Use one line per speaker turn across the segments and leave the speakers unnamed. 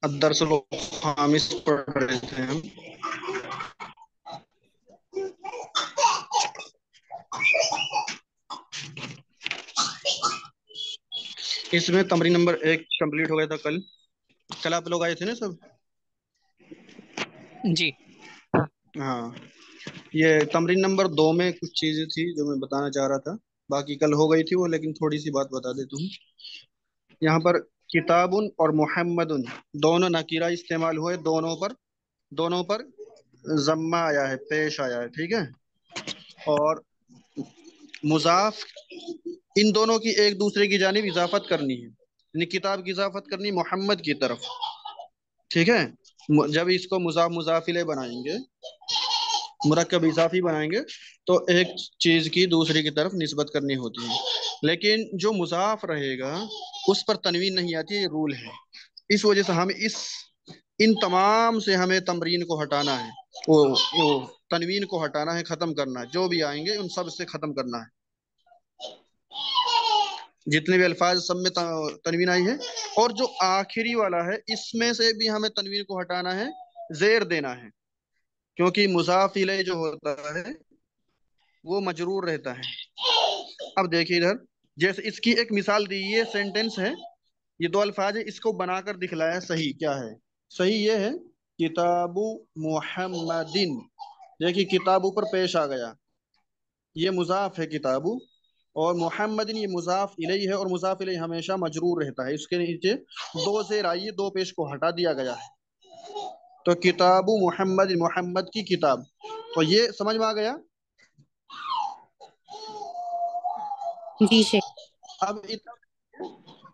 अदरसुल खामिस पढ़ रहे थे हम। इसमें तमरीन नंबर 1 कंप्लीट हो गया था कल। कल आप लोग आए थे ना सब।
जी।
हाँ। ये तमरीन नंबर 2 में कुछ चीजें थी जो मैं बताना चाह रहा था। बाकी कल हो गई थी वो, लेकिन थोड़ी सी बात बता देता हूँ। यहाँ पर किताबुन और मुहम्मदुन दोनों नकीरा इस्तेमाल हुए, दोनों पर जम्मा आया है, पेश आया है, ठीक है। और मुजाफ, इन दोनों की एक दूसरे की जानिब इजाफत करनी है, यानी किताब की इजाफत करनी मोहम्मद की तरफ, ठीक है। जब इसको मुजाफ मुजाफिले बनाएंगे, मुरक्कब इजाफी बनाएंगे, तो एक चीज की दूसरी की तरफ निस्बत करनी होती है। लेकिन जो मुजाफ रहेगा उस पर तनवीन नहीं आती, ये रूल है। इस वजह से हम इस इन तमाम से हमें तमरीन को हटाना है। वो तनवीन को हटाना है, खत्म करना है। जो भी आएंगे उन सब से खत्म करना है। जितने भी अल्फाज सब में तनवीन आई है। और जो आखिरी वाला है इसमें से भी हमें तनवीन को हटाना है, जेर देना है। क्योंकि मुजाफ इलैह जो होता है वो मजरूर रहता है। अब देखिए इधर, जैसे इसकी एक मिसाल दी, ये सेंटेंस है, ये दो अल्फाज है, इसको बनाकर दिखलाया। सही क्या है? सही ये है, किताबु मुहम्मदिन। देखिए किताब ऊपर पेश आ गया, ये मुजाफ है किताबु। और मुहम्मदिन ये मुजाफ इलैहि है, और मुजाफ इलैहि हमेशा मजरूर रहता है। इसके नीचे दो जेर आई है, दो पेश को हटा दिया गया है। तो किताबु मुहम्मद, मोहम्मद की किताब। तो ये समझ में आ गया।
जी शेख।
अब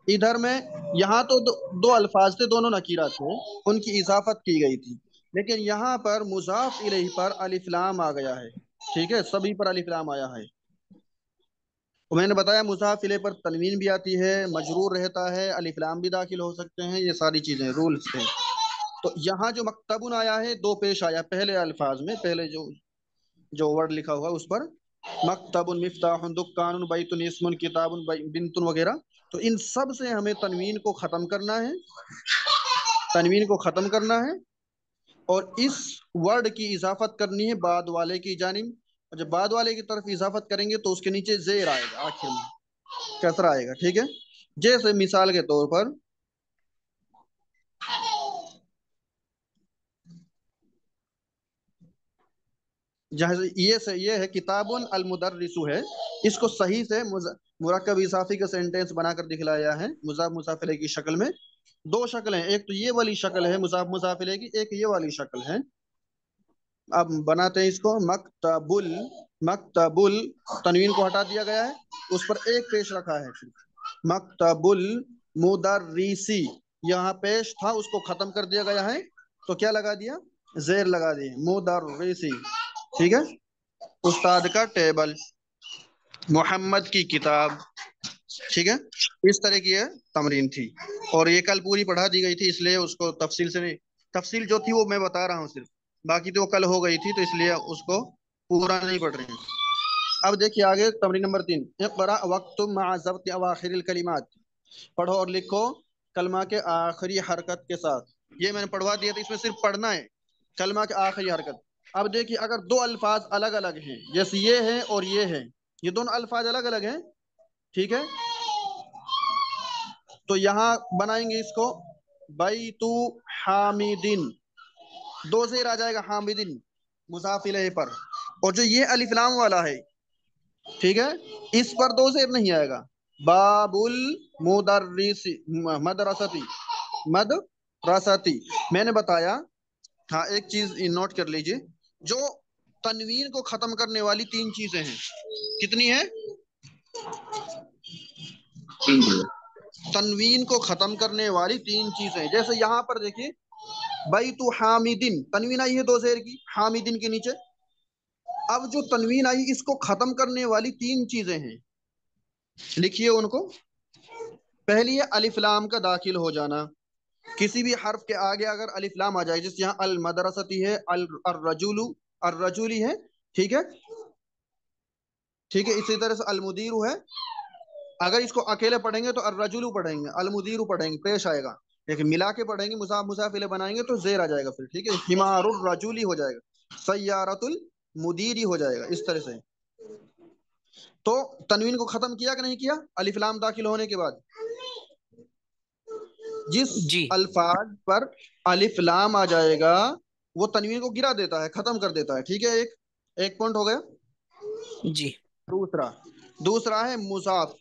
इधर में, यहाँ तो दो अल्फाज थे, दोनों नकीरा थे, उनकी इजाफत की गई थी। लेकिन यहाँ पर मुजाफ इलैहि पर अलिफ लाम आ गया है, ठीक है, सभी पर अलिफ लाम आया है। तो मैंने बताया मुजाफ इलैहि पर तनवीन भी आती है, मजरूर रहता है, अलिफ लाम भी दाखिल हो सकते हैं, ये सारी चीजें रूल्स थे। तो यहाँ जो मक्तबुन आया है, दो पेश आया पहले अल्फाज में, पहले जो जो वर्ड लिखा हुआ उस पर, मक्तबुन मिफ्ताहुन दुक्कानुन बैतुन इस्मुन किताबुन बिन्तुन वगैरह। तो इन सब से हमें तनवीन को खत्म करना है, तनवीन को खत्म करना है। और इस वर्ड की इजाफत करनी है बाद वाले की जानिब। और जब बाद वाले की तरफ इजाफत करेंगे तो उसके नीचे जेर आएगा, आखिर में कसरा आएगा, ठीक है। जैसे मिसाल के तौर पर, जहाँ से ये है किताबुन अल मुदर्रिसु है, इसको सही से मुरक्कब इजाफी का सेंटेंस बनाकर दिखलाया है मुजाफ मुजाफिले की शक्ल में। दो शक्ल है, एक तो ये वाली शक्ल है मुजाफ मुजाफिले की, एक ये वाली शक्ल है। अब बनाते हैं इसको, मकतबुल, मकतबुल, तनवीन को हटा दिया गया है, उस पर एक पेश रखा है सिर्फ। मकतबुल मुदर्रिसी, यहाँ पेश था उसको खत्म कर दिया गया है, तो क्या लगा दिया? जेर लगा दिए, मुदर्रिसी, ठीक है। उस्ताद का टेबल, मोहम्मद की किताब, ठीक है। इस तरह की ये तमरीन थी। और ये कल पूरी पढ़ा दी गई थी, इसलिए उसको तफसील से नहीं, तफसील जो थी वो मैं बता रहा हूँ सिर्फ, बाकी तो वो कल हो गई थी, तो इसलिए उसको पूरा नहीं पढ़ रहे हैं। अब देखिए आगे तमरीन नंबर 3, इक़रा वक्तुम मअ ज़ब्ति अवाखिरिल कलिमात। पढ़ो और लिखो कलमा के आखिरी हरकत के साथ। ये मैंने पढ़वा दिया था, इसमें सिर्फ पढ़ना है, कलमा के आखिरी हरकत। अब देखिए अगर दो अल्फाज अलग अलग हैं, जैसे ये है और ये है, ये दोनों अल्फाज अलग अलग हैं, ठीक है। तो यहाँ बनाएंगे इसको बैतु हामिदिन, दो जेर आ जाएगा हामिदिन मुजाफ इलैहि पर। और जो ये अलिफ लाम वाला है, ठीक है, इस पर दो जेर नहीं आएगा। बाबुल मुदर्रिसी, मदरसती, मदरसती। मैंने बताया, हाँ एक चीज नोट कर लीजिए, जो तनवीन को खत्म करने वाली तीन चीजें हैं, कितनी है? तनवीन को खत्म करने वाली तीन चीजें, जैसे यहाँ पर देखिए, भाई तू हामिदिन, तनवीन आई है दो शेर की हामिदिन के नीचे। अब जो तनवीन आई इसको खत्म करने वाली तीन चीजें हैं, लिखिए उनको। पहली है अलिफ लाम का दाखिल हो जाना, किसी भी हर्फ के आगे अगर अलिफ लाम आ जाए, जैसे यहाँ अल मदरसती है, अल रजुलू, अर रजुली है, ठीक है, ठीक है। इसी तरह से अल मुदीरु है, अगर इसको अकेले पढ़ेंगे तो अर रजुलू पढ़ेंगे, अल मुदीरु पढ़ेंगे, पेश आएगा। लेकिन मिला के पढ़ेंगे, मुसाफ मुसाफ इले बनाएंगे तो जेर आ जाएगा फिर, ठीक है। हिमारुर रजूली हो जाएगा, सय्यारतुल मुदीरी हो जाएगा, इस तरह से। तो तनवीन को खत्म किया कि नहीं किया अलिफ लाम दाखिल होने के बाद? जिस
जी।
अल्फाज पर अलिफ लाम आ जाएगा वो तनवीन को गिरा देता है, खत्म कर देता है, ठीक है। एक एक पॉइंट हो गया।
जी।
दूसरा, दूसरा है मुजाफ।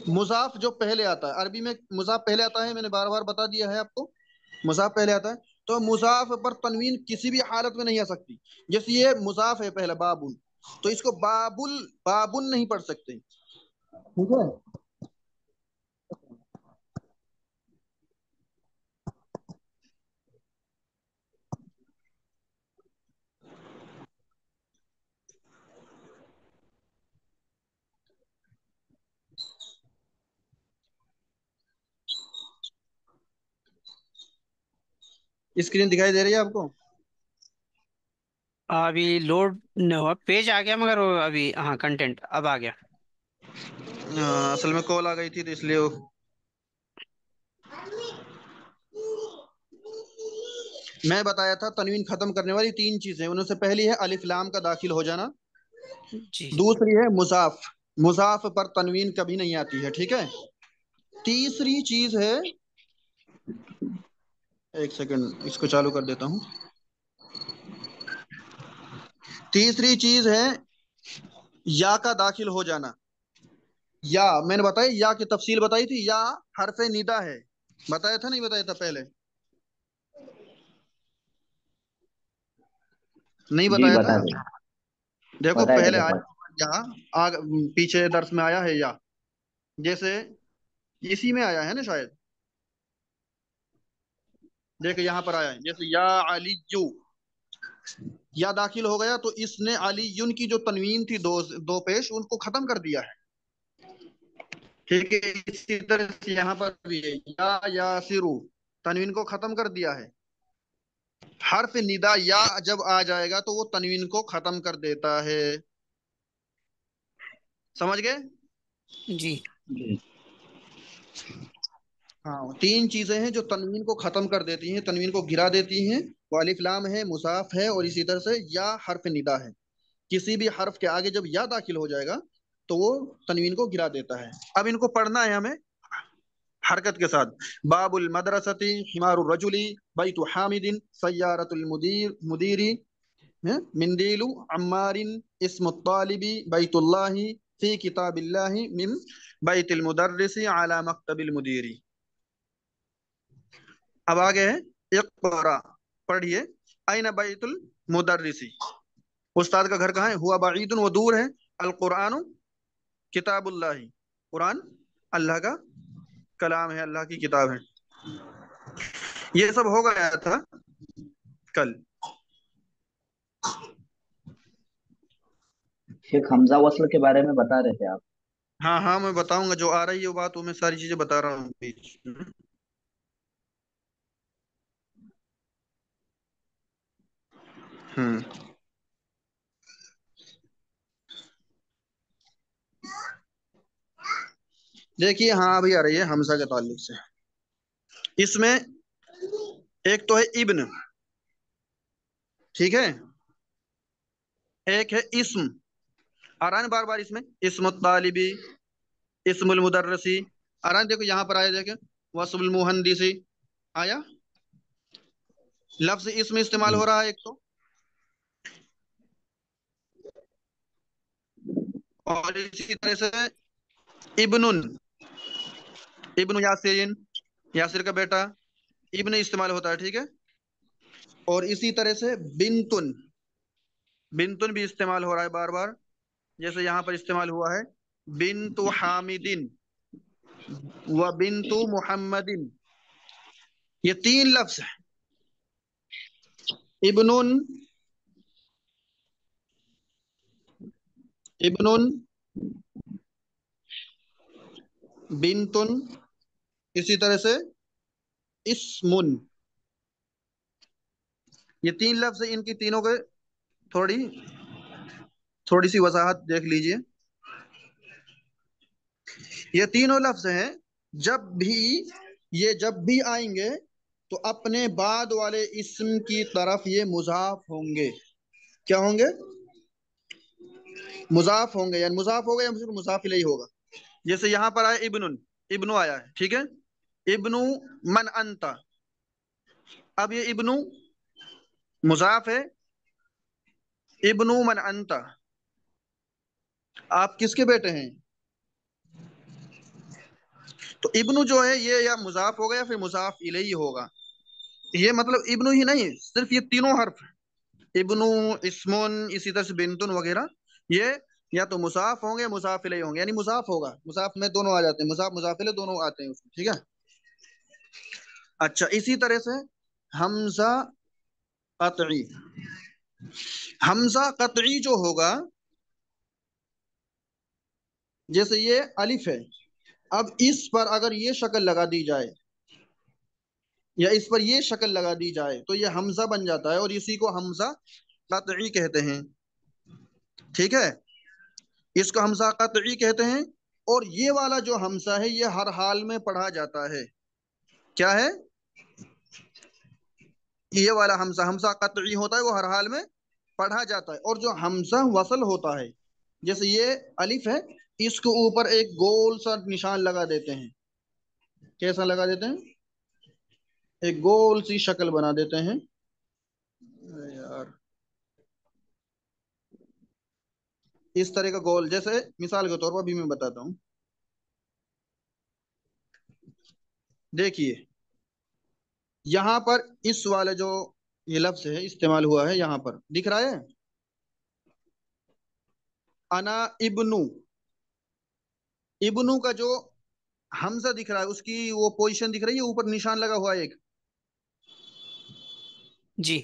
मुजाफ जो पहले आता है अरबी में, मुजाफ पहले आता है, मैंने बार बार बता दिया है आपको, मुजाफ पहले आता है। तो मुजाफ पर तनवीन किसी भी हालत में नहीं आ सकती। जैसे ये मुजाफ है पहला बाबुल, तो इसको बाबुल, बाबुल नहीं पढ़ सकते, ठीक है। स्क्रीन दिखाई दे रही है आपको?
अभी लोड नहीं हुआ, पेज आ गया, मगर वो अभी, हाँ, कंटेंट अब आ गया।
असल में कॉल आ गई थी तो इसलिए मैं बताया था तनवीन खत्म करने वाली तीन चीजें, उनमें से पहली है अलिफ लाम का दाखिल हो जाना।
जी।
दूसरी है मुजाफ, मुजाफ पर तनवीन कभी नहीं आती है, ठीक है। तीसरी चीज है, एक सेकंड इसको चालू कर देता हूँ। तीसरी चीज है या का दाखिल हो जाना। या मैंने बताया, या की तफसील बताई थी, या हरफे निदा है, बताया था नहीं बताया था पहले? नहीं
जी
बताया था?
बता दें।
देखो
बताया
पहले
था
आया
सर।
या, आग पीछे दर्स में आया है या, जैसे इसी में आया है ना शायद। देखो यहाँ पर आया है, जैसे या अलीयू, या दाखिल हो गया तो इसने अलीयुन की जो तनवीन थी दो दो पेश, उनको खत्म कर दिया है, ठीक है। इसी तरह से यहाँ पर भी है, या यासिरू, तनवीन को खत्म कर दिया है। हर्फ निदा या जब आ जाएगा तो वो तनवीन को खत्म कर देता है, समझ गए?
जी।
जी।
हाँ, तीन चीजें हैं जो तनवीन को खत्म कर देती हैं, तनवीन को गिरा देती हैं। वो अलिफ लाम है, मुसाफ है, और इसी तरह से या हर्फ निदा है। किसी भी हर्फ के आगे जब या दाखिल हो जाएगा तो वो तनवीन को गिरा देता है। अब इनको पढ़ना है हमें हरकत के साथ। बाबुल मदरसती हिमारुर रजुली, बैतु हामिदिन सय्यारतुल मुदीरी, मिंदीलु अम्मारिन, इस्मु तालिबी बैतुल्लाही, फी किताबिल्लाही मिन बैतिल मुदर्रिसी अला मक्तबिल मुदीरी। अब आगे है इक़रा, पढ़िए। अइन बैतुल मुदर्रिसी, उस्ताद का घर कहाँ है? हुआ बईदुन, वो दूर है। अल कुरान किताबुल्लाही, कुरान अल्लाह का कलाम है, अल्लाह की किताब है। ये सब हो गया था कल।
शेख हमजा वसल के बारे में बता रहे थे आप।
हाँ हाँ, मैं बताऊंगा, जो आ रही है वो बात, वो मैं सारी चीजें बता रहा हूँ बीच में। हम्म। देखिए, हाँ अभी आ रही है हमजा के ताल्लुक से। इसमें एक तो है इब्न, ठीक है। एक है इस्म, आ रहा है बार बार इसमें, इस्म तालिबी, इस्मुल मुदर्रसी, आ रहा है। देखो यहाँ पर आया, देखे वस्मुल मुहंदिसी आया, लफ्ज इसमें इस्तेमाल
जी।
हो रहा है एक तो। और इसी तरह से इब्नुन, इब्नु यासिन, यासिर का बेटा, इब्न इस्तेमाल होता है, ठीक है। और इसी तरह से बिनतुन, बिनतुन भी इस्तेमाल हो रहा है बार बार, जैसे यहाँ पर इस्तेमाल हुआ है बिनतु हामिदिन व बिनतु मुहम्मदिन। ये तीन लफ्ज हैं, इब्नुन, इब्नुन, बिनतुन, इसी तरह से इस्मुन। ये तीन लफ्ज हैं, इनकी तीनों के थोड़ी थोड़ी सी वजाहत देख लीजिए। ये तीनों लफ्ज हैं, जब भी ये जब भी आएंगे तो अपने बाद वाले इस्म की तरफ ये मुजाफ होंगे। क्या होंगे? मुजाफ होंगे, यानी मुजाफ होगा या फिर मुजाफ इलैहि होगा। जैसे यहाँ पर आया इब्नुन, इब्नु आया है, ठीक है। इब्नु मन अंता, अब ये इब्नु मुजाफ है। इब्नु मन अंता, आप किसके बेटे हैं? तो इब्नु जो है ये या मुजाफ होगा या फिर मुजाफ इलैहि होगा। ये मतलब इब्नु ही नहीं, सिर्फ ये तीनों हर्फ, इब्नु, इस्मुन, इसी तरह से बिंतुन वगैरह, ये या तो मुसाफ होंगे मुसाफ इलैहि होंगे, यानी मुसाफ होगा, मुसाफ में दोनों आ जाते हैं, मुसाफ मुसाफ इलैहि दोनों आते हैं उसमें, ठीक है। अच्छा, इसी तरह से हमजा कतई, हमजा कतई जो होगा, जैसे ये अलिफ है, अब इस पर अगर ये शक्ल लगा दी जाए या इस पर ये शक्ल लगा दी जाए तो ये हमजा बन जाता है, और इसी को हमजा कतई कहते हैं, ठीक है। इसको हमजा कतई कहते हैं। और ये वाला जो हमजा है ये हर हाल में पढ़ा जाता है। क्या है? ये वाला हमजा, हमजा कतई होता है, वो हर हाल में पढ़ा जाता है। और जो हमजा वसल होता है, जैसे ये अलिफ है, इसके ऊपर एक गोल सा निशान लगा देते हैं। कैसा लगा देते हैं? एक गोल सी शक्ल बना देते हैं। अरे यार, इस तरह का गोल, जैसे मिसाल के तौर पर भी मैं बताता हूँ। देखिए, यहाँ पर इस वाले जो ये लफ्ज है इस्तेमाल हुआ है, यहाँ पर दिख रहा है अना इब्नु, इब्नु का जो हमजा दिख रहा है उसकी वो पोजीशन दिख रही है, ऊपर निशान लगा हुआ है एक,
जी।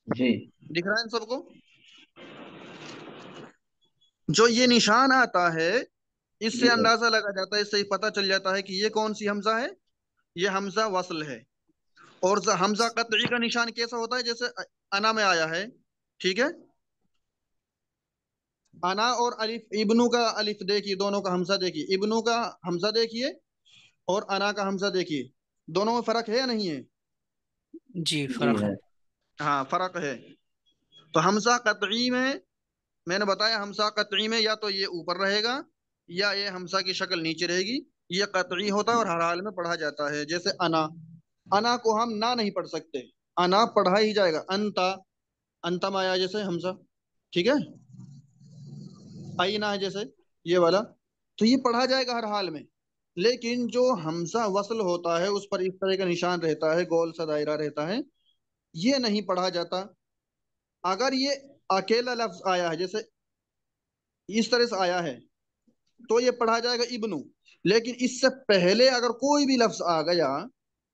जी।
दिख रहा है इन सबको? जो ये निशान आता है, इससे
जी सर।
अंदाजा लगा जाता है, इससे ही पता चल जाता है कि ये कौन सी हमजा है। ये हमजा वसल है। और हमजा कतई का निशान कैसा होता है? जैसे अना में आया है, ठीक है। अना और अलिफ, इब्नु का अलिफ देखिए, दोनों का हमजा देखिए, इब्नु का हमजा देखिए और अना का हमजा देखिए, दोनों में फर्क है या नहीं है?
जी,
जी
फर्क है।
है।
हाँ, फर्क है। तो हमजा कतई में, मैंने बताया हमजा कतई में या तो ये ऊपर रहेगा या ये हमजा की शक्ल नीचे रहेगी। ये कतई होता है और हर हाल में पढ़ा जाता है। जैसे अना, अना को हम ना नहीं पढ़ सकते, अना पढ़ा ही जाएगा। अंता, अंता में आया जैसे हमजा, ठीक है। आई ना है जैसे ये वाला, तो ये पढ़ा जाएगा हर हाल में। लेकिन जो हमजा वसल होता है उस पर इस तरह का निशान रहता है, गोल सा दायरा रहता है, ये नहीं पढ़ा जाता। अगर ये अकेला लफ्ज आया है, जैसे इस तरह से आया है, तो ये पढ़ा जाएगा इब्नु। लेकिन इससे पहले अगर कोई भी लफ्ज आ गया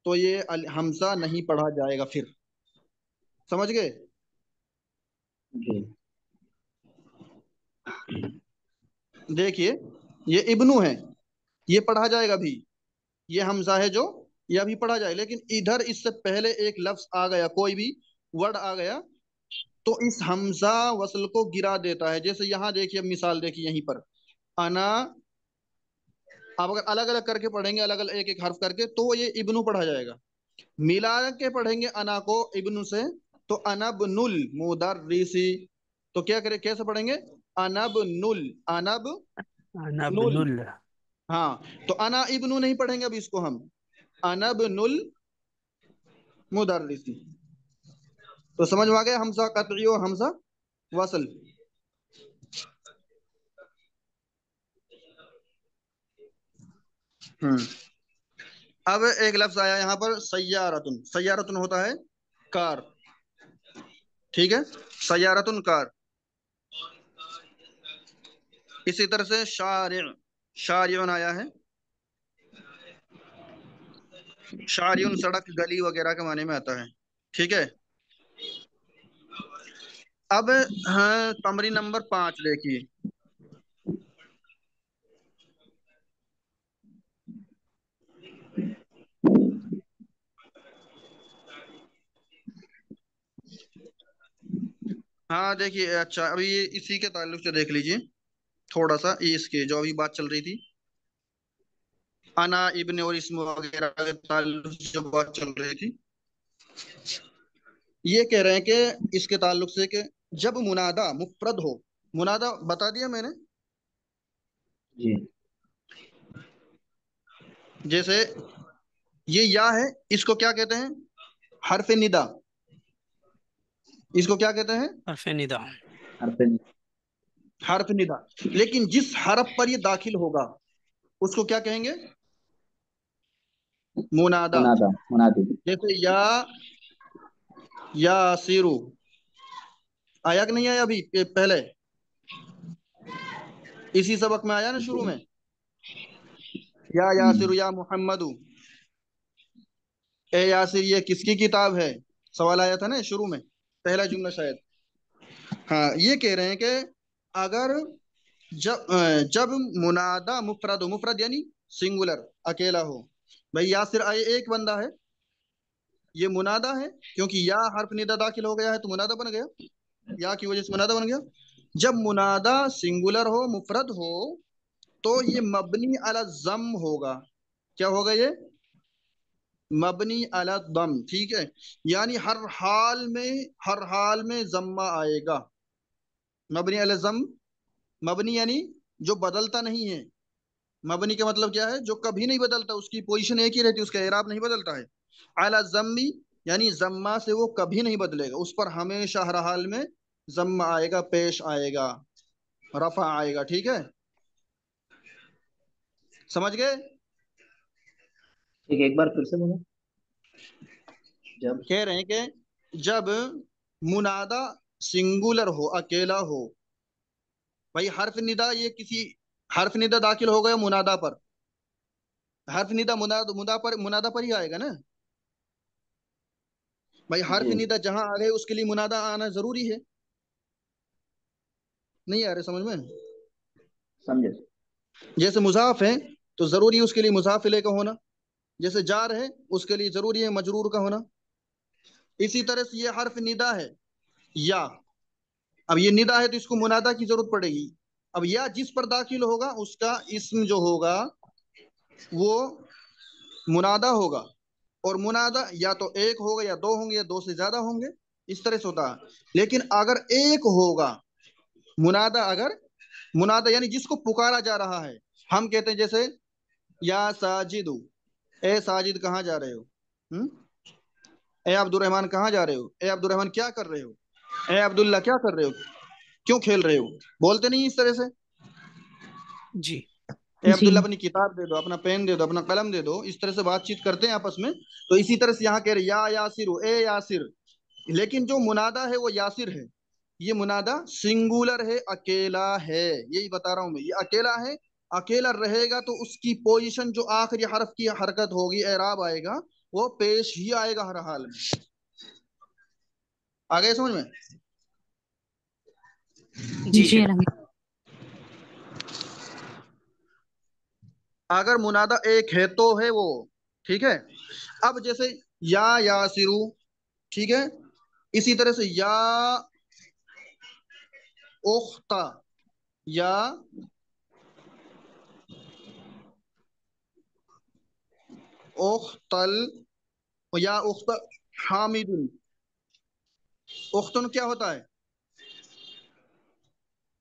तो ये हमजा नहीं पढ़ा जाएगा फिर। समझ गए?
जी।
देखिए, ये इब्नु है, ये पढ़ा जाएगा भी। ये हमजा है जो, ये अभी पढ़ा जाए। लेकिन इधर इससे पहले एक लफ्ज आ गया, कोई भी वर्ड आ गया, तो इस हमजा वसल को गिरा देता है। जैसे यहाँ देखिए, मिसाल देखिए यहीं पर अना, आप अगर अलग अलग करके पढ़ेंगे, अलग अलग एक एक हर्फ करके, तो ये इब्नु पढ़ा जाएगा। मिला के पढ़ेंगे अना को इब्नु से, तो अनब नुल मुदर्रिसी, तो क्या करें, कैसे पढ़ेंगे? अनब नुल, अनब नुल।
नबनुल।
हाँ, तो अना इब्नु नहीं पढ़ेंगे अब इसको हम, अनब नुल मुदर्रिसी। तो समझ में आ गया हमजा कतई और हमजा वसल। हम्म। अब एक लफ्ज आया यहाँ पर सय्यारतुन, सय्यारतुन होता है कार, ठीक है। सय्यारतुन कार। इसी तरह से शारि, शारिउन आया है। शारिउन सड़क गली वगैरह के माने में आता है, ठीक है। अब हाँ, तमरी नंबर 5 देखिए। हाँ देखिए, अच्छा अभी ये इसी के ताल्लुक से देख लीजिए थोड़ा सा, ये इसके जो अभी बात चल रही थी। अना इब्ने और इसम वगैरह के ताल्लुक से जो बात चल रही थी, ये कह रहे हैं कि इसके ताल्लुक से कि जब मुनादा मुफरद हो, मुनादा बता दिया मैंने,
जी
जैसे ये या है, इसको क्या कहते हैं? हरफ निदा। इसको क्या कहते हैं?
हरफ निदा।
हरफ
हरफ निदा। लेकिन जिस हरफ पर ये दाखिल होगा उसको क्या कहेंगे? मुनादा।
मुनादा मुनादी।
जैसे या सिरू, आया कि नहीं आया अभी पहले? इसी सबक में आया ना शुरू
जी।
में, या
हम्म।
यासिर या मोहम्मदू, ए यासिर ये किसकी किताब है, सवाल आया था ना शुरू में, पहला जुमला शायद। हाँ, ये कह रहे हैं कि अगर जब मुनादा मुफरद हो, मुफरद यानी सिंगुलर, अकेला हो, भाई यासिर आए एक बंदा है, ये मुनादा है, क्योंकि या हर्फ निदा दाखिल हो गया है तो मुनादा बन गया, या की वजह से मुनादा बन गया। जब मुनादा सिंगुलर हो, मुफरद हो, तो ये मबनी अला जम होगा। क्या होगा ये? मबनी अला दम, ठीक है। यानी हर हाल में जम्मा आएगा। मबनी अला जम, मबनी यानी जो बदलता नहीं है। मबनी का मतलब क्या है? जो कभी नहीं बदलता, उसकी पोजीशन एक ही रहती है, उसका एराब नहीं बदलता है। अला जम्मी यानी जम्मा से वो कभी नहीं बदलेगा, उस पर हमेशा हर हाल में जम्मा आएगा, पेश आएगा, रफा आएगा, ठीक है। समझ गए?
ठीक है, एक बार फिर से बोलो। जब
कह रहे हैं कि जब मुनादा सिंगुलर हो, अकेला हो, भाई हर्फ निदा, ये किसी हर्फ निदा दाखिल हो गया मुनादा पर, हर्फ निदा मुनादा पर ही आएगा ना। भाई हर्फ
जी
निदा जहां आ गए उसके लिए मुनादा आना जरूरी है। नहीं आ रहे समझ में?
समझे।
जैसे मुजाफ है तो जरूरी है उसके लिए मुजाफ इले का होना। जैसे जार है उसके लिए जरूरी है मजरूर का होना। इसी तरह से ये हर्फ निदा है, या, अब ये निदा है तो इसको मुनादा की जरूरत पड़ेगी। अब या जिस पर दाखिल होगा उसका इस्म जो होगा वो मुनादा होगा। और मुनादा या तो एक होगा, या दो होंगे, या दो से ज्यादा होंगे, इस तरह से होता है। लेकिन अगर एक होगा मुनादा, अगर मुनादा यानी जिसको पुकारा जा रहा है, हम कहते हैं जैसे या साजिदू, ए साजिद कहाँ जा रहे हो? हम्म? ए अब्दुलरहमान कहाँ जा रहे हो? ए अब्दुलरहमान क्या कर रहे हो? ए अब्दुल्ला क्या कर रहे हो? क्यों खेल रहे हो? बोलते नहीं इस तरह से?
जी।
ए
जी।
अब्दुल्ला अपनी किताब दे दो, अपना पेन दे दो, अपना कलम दे दो, इस तरह से बातचीत करते हैं आपस में। तो इसी तरह से यहाँ कह रहे या यासिर, ए यासिर। लेकिन जो मुनादा है वो यासिर है, ये मुनादा सिंगुलर है, अकेला है, यही बता रहा हूं मैं, ये अकेला है। अकेला रहेगा तो उसकी पोजीशन जो आखिरी हरफ की हरकत होगी, एराब आएगा, वो पेश ही आएगा हर हाल में। आ गए समझ में?
जी
जी
शेख।
अलहमद।
अगर मुनादा एक है तो है वो, ठीक है। अब जैसे या यासिरू, ठीक है। इसी तरह से या उख्ता, या उख्तल, या उख्ता हामिदुन। उख्तुन क्या होता है?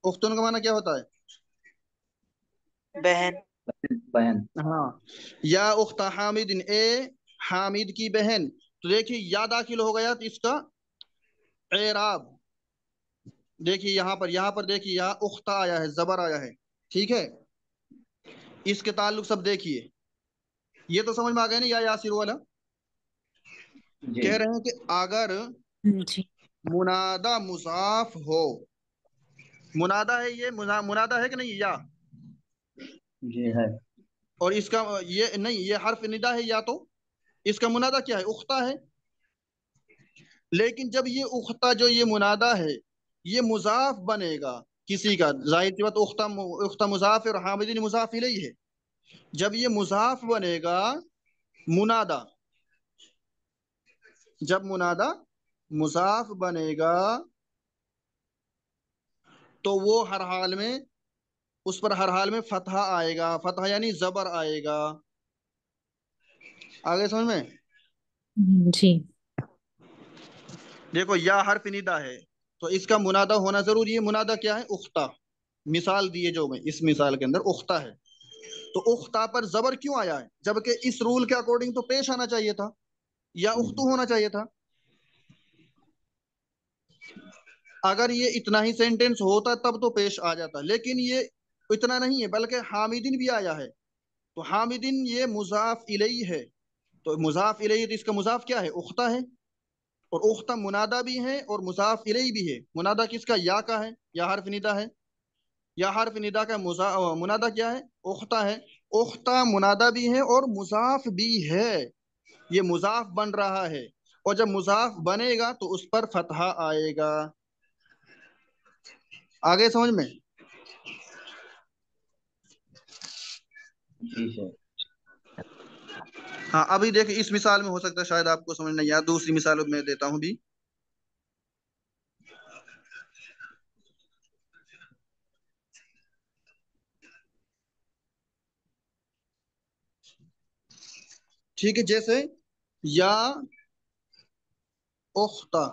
उख्तुन का माना क्या होता है?
बहन।
बहन।
हाँ, या उख्ता हामिदिन, ए हामिद की बहन। तो देखिए या दाखिल हो गया तो इसका एराब देखिए, यहाँ पर देखिए, या उख्ता आया है, जबर आया है, ठीक है। इसके ताल्लुक सब देखिए, ये तो समझ में आ गया ना, या यासिर वाला।
जी
कह रहे हैं कि अगर
जी।
मुनादा मुजाफ हो, मुनादा है ये, मुनादा है कि नहीं या,
जी है।
और इसका ये नहीं, ये हर्फ निदा है, या तो इसका मुनादा क्या है? उख्ता है। लेकिन जब ये उख्ता जो ये मुनादा है, ये मुजाफ बनेगा किसी का, जाहिर सी बात, उख्ता उख्ता मुजाफ है और हामिदीन मुजाफ इलैहि है। जब ये मुजाफ बनेगा मुनादा, जब मुनादा मुजाफ बनेगा तो वो हर हाल में, उस पर हर हाल में फतहा आएगा, फतहा यानी जबर आएगा, आगे समझ में?
जी।
देखो या हर्फ निदा है तो इसका मुनादा होना जरूरी है। मुनादा क्या है? उख्ता। मिसाल दिए जो मैं इस मिसाल के अंदर उख्ता है, तो उख्ता पर जबर क्यों आया है? जबकि इस रूल के अकॉर्डिंग तो पेश आना चाहिए था, या उख्तू होना चाहिए था। अगर ये इतना ही सेंटेंस होता तब तो पेश आ जाता, लेकिन ये इतना नहीं है, बल्कि हामिदिन भी आया है। तो हामिदिन ये मुजाफ इलैहि है, तो मुजाफ इलैहि तो इसका मुजाफ क्या है? उख्ता है। और उख्ता मुनादा भी है और मुजाफ इलैहि भी है। मुनादा किसका? या का है, या हर्फ निदा है। या हर्फ निदा का मुनादा क्या है? उख्ता है। उख्ता मुनादा भी है और मुजाफ भी है। ये मुजाफ बन रहा है, और जब मुजाफ बनेगा तो उस पर फतहा आएगा। आगे समझ में?
जी सर।
हाँ, अभी देखिए इस मिसाल में हो सकता है शायद आपको समझ नहीं आया, दूसरी मिसाल मैं देता हूँ भी। ठीक है, जैसे या उख्ता,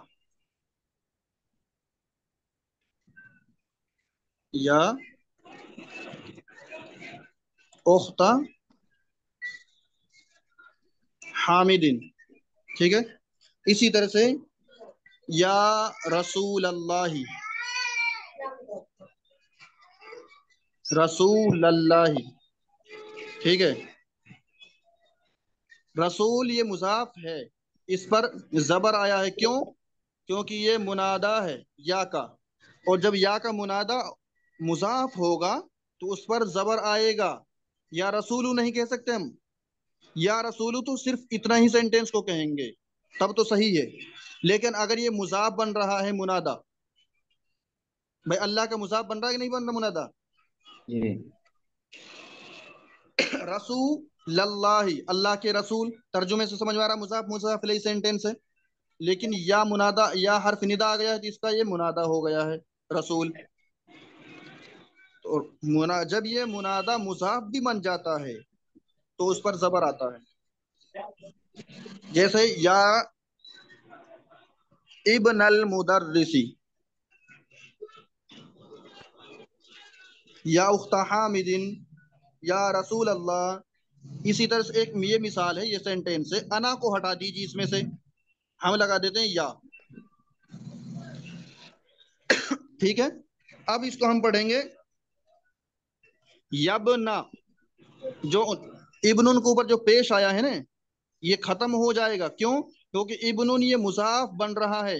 या उख्ता हामिदिन। ठीक है, इसी तरह से या रसूल अल्लाही, रसूल अल्लाही। ठीक है, रसूल ये मुजाफ है, इस पर जबर आया है। क्यों? क्योंकि ये मुनादा है या का, और जब या का मुनादा मुजाफ होगा तो उस पर जबर आएगा। या रसूलू नहीं कह सकते हम, या रसूलू तो सिर्फ इतना ही सेंटेंस को कहेंगे, तब तो सही है। लेकिन अगर ये मुजाफ बन रहा है मुनादा, भाई अल्लाह का मुजाफ बन रहा है कि नहीं बन रहा मुनादा?
जी।
रसूल लल्लाही, अल्लाह के रसूल, तर्जुमे से समझ में आ रहा मुजाफ मुजाफ इलैहि सेंटेंस है। लेकिन या मुनादा, या हर्फ निदा आ गया है तो इसका ये मुनादा हो गया है रसूल। तो जब ये मुनादा मुजाफ भी बन जाता है तो उस पर जबर आता है। जैसे या इब्न अल मुदर्रिसी, या उख्ता हामिदिन, या रसूल अल्लाह। इसी तरह से एक ये मिसाल है, ये सेंटेंस है। अना को हटा दीजिए इसमें से, हम लगा देते हैं या। ठीक है, अब इसको हम पढ़ेंगे यबना। जो इब्नुन के ऊपर जो पेश आया है ना, ये खत्म हो जाएगा। क्यों? क्योंकि इब्नुन ये मुजाफ बन रहा है,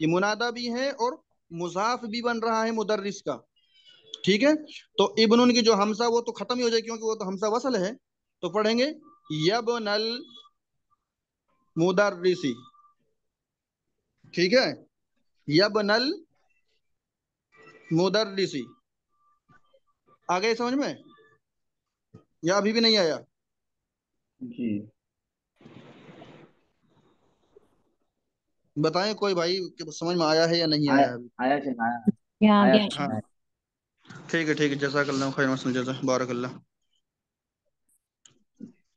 ये मुनादा भी है और मुजाफ भी बन रहा है मुदर्रिस का। ठीक है, तो इब्नुन की जो हमसा वो तो खत्म ही हो जाएगी, क्योंकि वो तो हमसा वसल है। तो पढ़ेंगे यबनल मुदर्रिसी। ठीक है, यबनल मुदर्रिसी। आ गए समझ में, या अभी भी नहीं आया?
जी।
बताएं कोई भाई कि समझ में आया है या नहीं
आया।
आया अभी?
आया सर, आया।
या
आया
आगे
सर,
हाँ,
आया।
ठीक है, जज़ाकल्लाह खैर, मसलन जज़ा बारकल्लाह।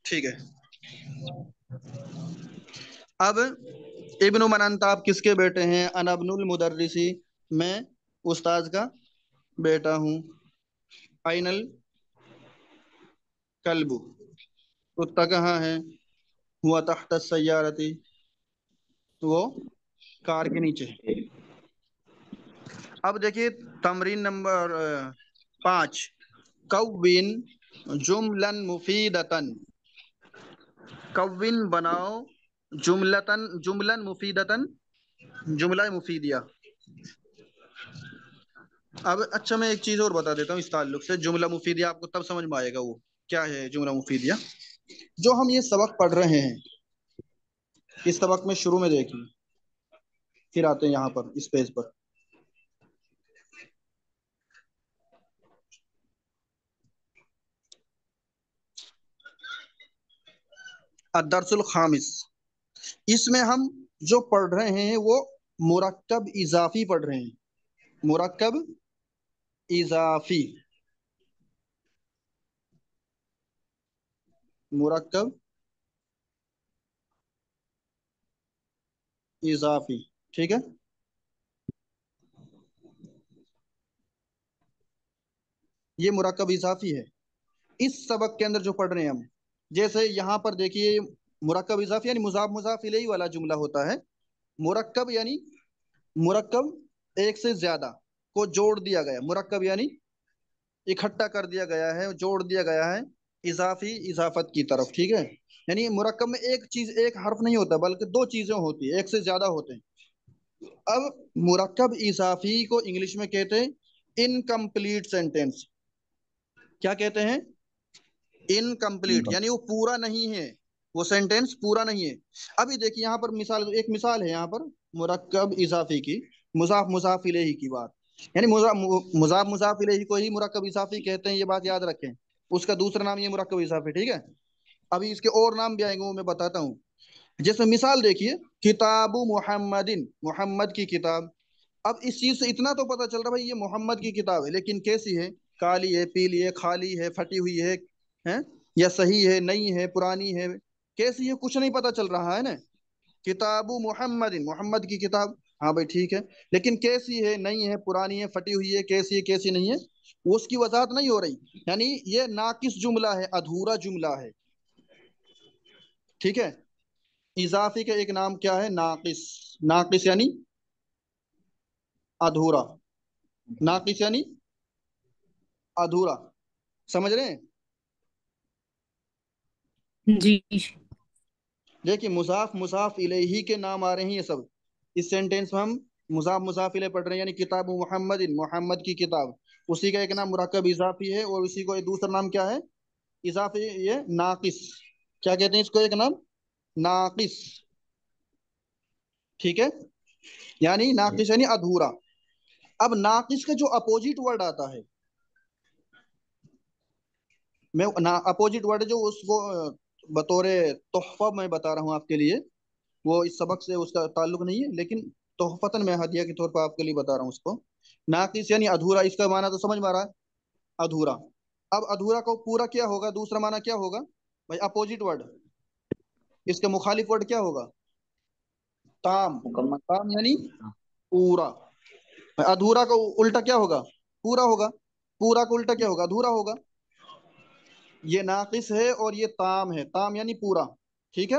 ठीक है, अब इब्नु मनंता, आप किसके बेटे हैं? अन अब्नुल मुदर्रिसी, मैं उस्ताद का बेटा हूँ। आइनल कल्बु, कुत्ता कहाँ है? हुआ तहत सय्यारती, वो कार के नीचे।
जी।
अब देखिए तमरीन नंबर 5, कव्विन जुमलन मुफीदतन। कव्विन बनाओ, जुमलतन जुमलन मुफीदतन, जुमला मुफीदिया। अब अच्छा मैं एक चीज और बता देता हूँ इस ताल्लुक से। जुमला मुफीदिया आपको तब समझ में आएगा वो क्या है। जुमला मुफीदिया जो हम ये सबक पढ़ रहे हैं, इस सबक में शुरू में देखिए, फिर आते हैं यहाँ पर इस पेज पर। अदरसुल खामिस, इसमें हम जो पढ़ रहे हैं वो मुरक्कब इजाफी पढ़ रहे हैं। मुरक्कब इजाफी, मुरक्कब इजाफी। ठीक है, ये मुरक्कब इजाफी है। इस सबक के अंदर जो पढ़ रहे हैं हम, जैसे यहाँ पर देखिए, मुरक्कब इजाफी यानी मुजाफ मुजाफ इलैहि वाला जुमला होता है। मुरक्कब यानी मुरक्कब एक से ज्यादा को जोड़ दिया गया, मुरक्कब यानी इकट्ठा कर दिया गया है, जोड़ दिया गया है इजाफी इजाफत की तरफ। ठीक है, यानी मुरक्कब में एक चीज, एक हर्फ नहीं होता, बल्कि दो चीजें होती है, एक से ज्यादा होते हैं। अब मुरक्कब इजाफी को इंग्लिश में कहते हैं इनकम्प्लीट सेंटेंस। क्या कहते हैं? Incomplete,
income.
यानी वो पूरा नहीं है, वो सेंटेंस पूरा नहीं है। अभी देखिए यहाँ पर मिसाल, एक मिसाल है यहाँ पर मुरक्कब इजाफी की, मुजाफ मुजाफ इलैहि की बात। यानी मुजाफ मुजाफ इलैहि को ही मुरक्कब इजाफी कहते हैं, ये बात याद रखें। उसका दूसरा नाम ये मुरक्कब इजाफी। ठीक है, अभी इसके और नाम भी आएंगे, वो मैं बताता हूँ। जैसे मिसाल देखिए, किताबु मुहम्मदिन, मोहम्मद की किताब। अब इस चीज से इतना तो पता चल रहा है भाई ये मोहम्मद की किताब है, लेकिन कैसी है? काली है, पीली है, खाली है, फटी हुई है या सही है, नई है, पुरानी है, कैसी है? कुछ नहीं पता चल रहा है ना। किताबु मोहम्मदिन, मोहम्मद की किताब, हाँ भाई ठीक है, लेकिन कैसी है? नई है, पुरानी है, फटी हुई है, कैसी है, कैसी नहीं है, वो उसकी वजाहत नहीं हो रही। यानी ये नाकिस जुमला है, अधूरा जुमला है। ठीक है, इजाफी का एक नाम क्या है? नाकिस। नाकिस यानी अधूरा, नाकिस यानी अधूरा। समझ रहे हैं?
जी।
देखिए मुजाफ मुजाफ इलैहि के नाम आ रहे हैं ये सब। इस सेंटेंस में हम मुजाफ मुजाफ इलैहि पढ़ रहे हैं, यानी किताब मोहम्मद, मोहम्मद की किताब, उसी का एक नाम मुरक्कब इजाफी है, और उसी को एक दूसरा नाम क्या है? इजाफी, ये नाकिस। क्या कहते हैं इसको? एक नाम नाकिस। ठीक है, यानी
जी।
नाकिस यानी अधूरा। अब नाकिस का जो अपोजिट वर्ड आता है, मैं ना अपोजिट वर्ड जो उसको बतौर तोहफा मैं बता रहा हूँ आपके लिए, वो इस सबक से उसका ताल्लुक नहीं है, लेकिन तोहफतन मैं हदिया के तौर पर आपके लिए बता रहा हूँ उसको। नाकिस यानी अधूरा, इसका माना तो समझ में आ रहा है, अधूरा। अब अधूरा को पूरा क्या होगा? दूसरा माना क्या होगा भाई? अपोजिट वर्ड, इसका मुखालिफ वर्ड क्या होगा? ताम।
मुकम्मल।
ताम यानी
हाँ।
पूरा। भाई अधूरा का उल्टा क्या होगा? पूरा होगा। पूरा का उल्टा क्या होगा? अधूरा होगा। ये नाकिस है और ये ताम है, ताम यानी पूरा। ठीक है,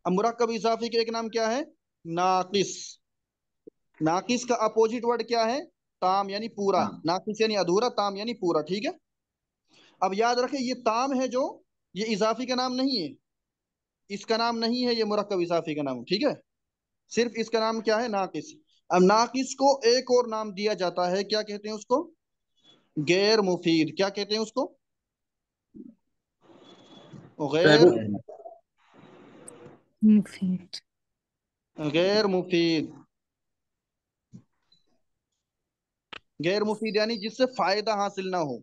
अब मुरक्कब इजाफी के एक नाम क्या है? नाकिस। नाकिस का अपोजिट वर्ड क्या है? ताम यानी पूरा।
हाँ।
नाकिस यानी अधूरा, ताम यानी पूरा। ठीक है, अब याद रखें ये ताम है जो, ये इजाफी का नाम नहीं है, इसका नाम नहीं है ये मुरक्कब इजाफी का नाम। ठीक है, सिर्फ इसका नाम क्या है? नाकिस। अब नाकिस को एक और नाम दिया जाता है, क्या कहते हैं उसको? गैर मुफीद। क्या कहते हैं उसको? गैर,
गैर
गैर
मुफीद।
गैर मुफीद। गैर मुफीद यानी जिससे फायदा हासिल ना हो।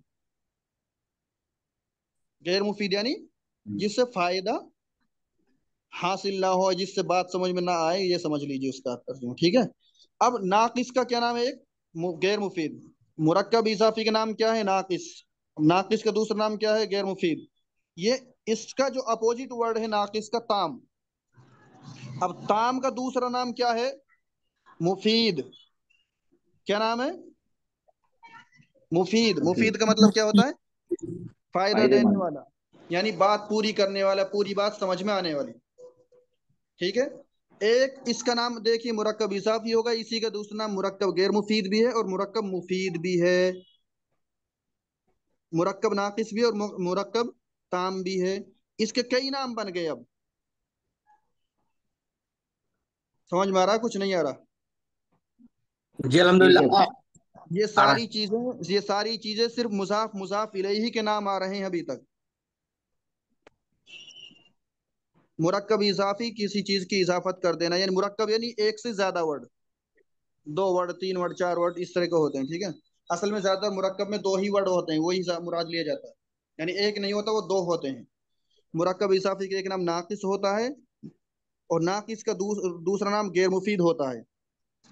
गैर मुफीद यानी
मुफीद।
जिससे फायदा हासिल ना हो, जिससे बात समझ में ना आए, ये समझ लीजिए उसका तर्जुमा। ठीक है, अब नाकिस का क्या नाम है? एक गैर मुफीद। मुरक्कब इजाफी का नाम क्या है? नाकिस। नाकिस का दूसरा नाम क्या है? गैर मुफीद। ये इसका जो अपोजिट वर्ड है नाकिस का, ताम। अब ताम का दूसरा नाम क्या है? मुफीद। क्या नाम है? मुफीद। मुफीद
मुफीद।
का मतलब क्या होता है? फायदा देने
फायदेमंद।
वाला, यानी बात पूरी करने वाला, पूरी बात समझ में आने वाली। ठीक है, एक इसका नाम देखिए मुरक्कब इजाफी होगा, इसी का दूसरा नाम मुरक्कब गैर मुफीद भी है और मुरक्कब मुफीद भी है। मुरक्कब नाकिस भी और मुरक्कब ताम भी है। इसके कई नाम बन गए। अब समझ में आ रहा? कुछ नहीं आ रहा?
जी
जी जी।
अल्हम्दुलिल्लाह।
ये
आ रहा है।
सारी चीजें, ये सारी चीजें सिर्फ मुजाफ मुजाफ इलैहि के नाम आ रहे हैं अभी तक। मुरक्कब इजाफी किसी चीज की इजाफत कर देना, यानी मुरक्कब यानी एक से ज्यादा वर्ड, दो वर्ड, तीन वर्ड, चार वर्ड, इस तरह के होते हैं। ठीक है, असल में ज्यादातर मुरक्कब में दो ही वर्ड होते हैं, वही मुराद लिया जाता है, यानी एक नहीं होता, वो दो होते हैं। मुरक्कब इजाफी का एक नाम नाकिस होता है, और नाकिस का दूसरा नाम गैर मुफीद होता है।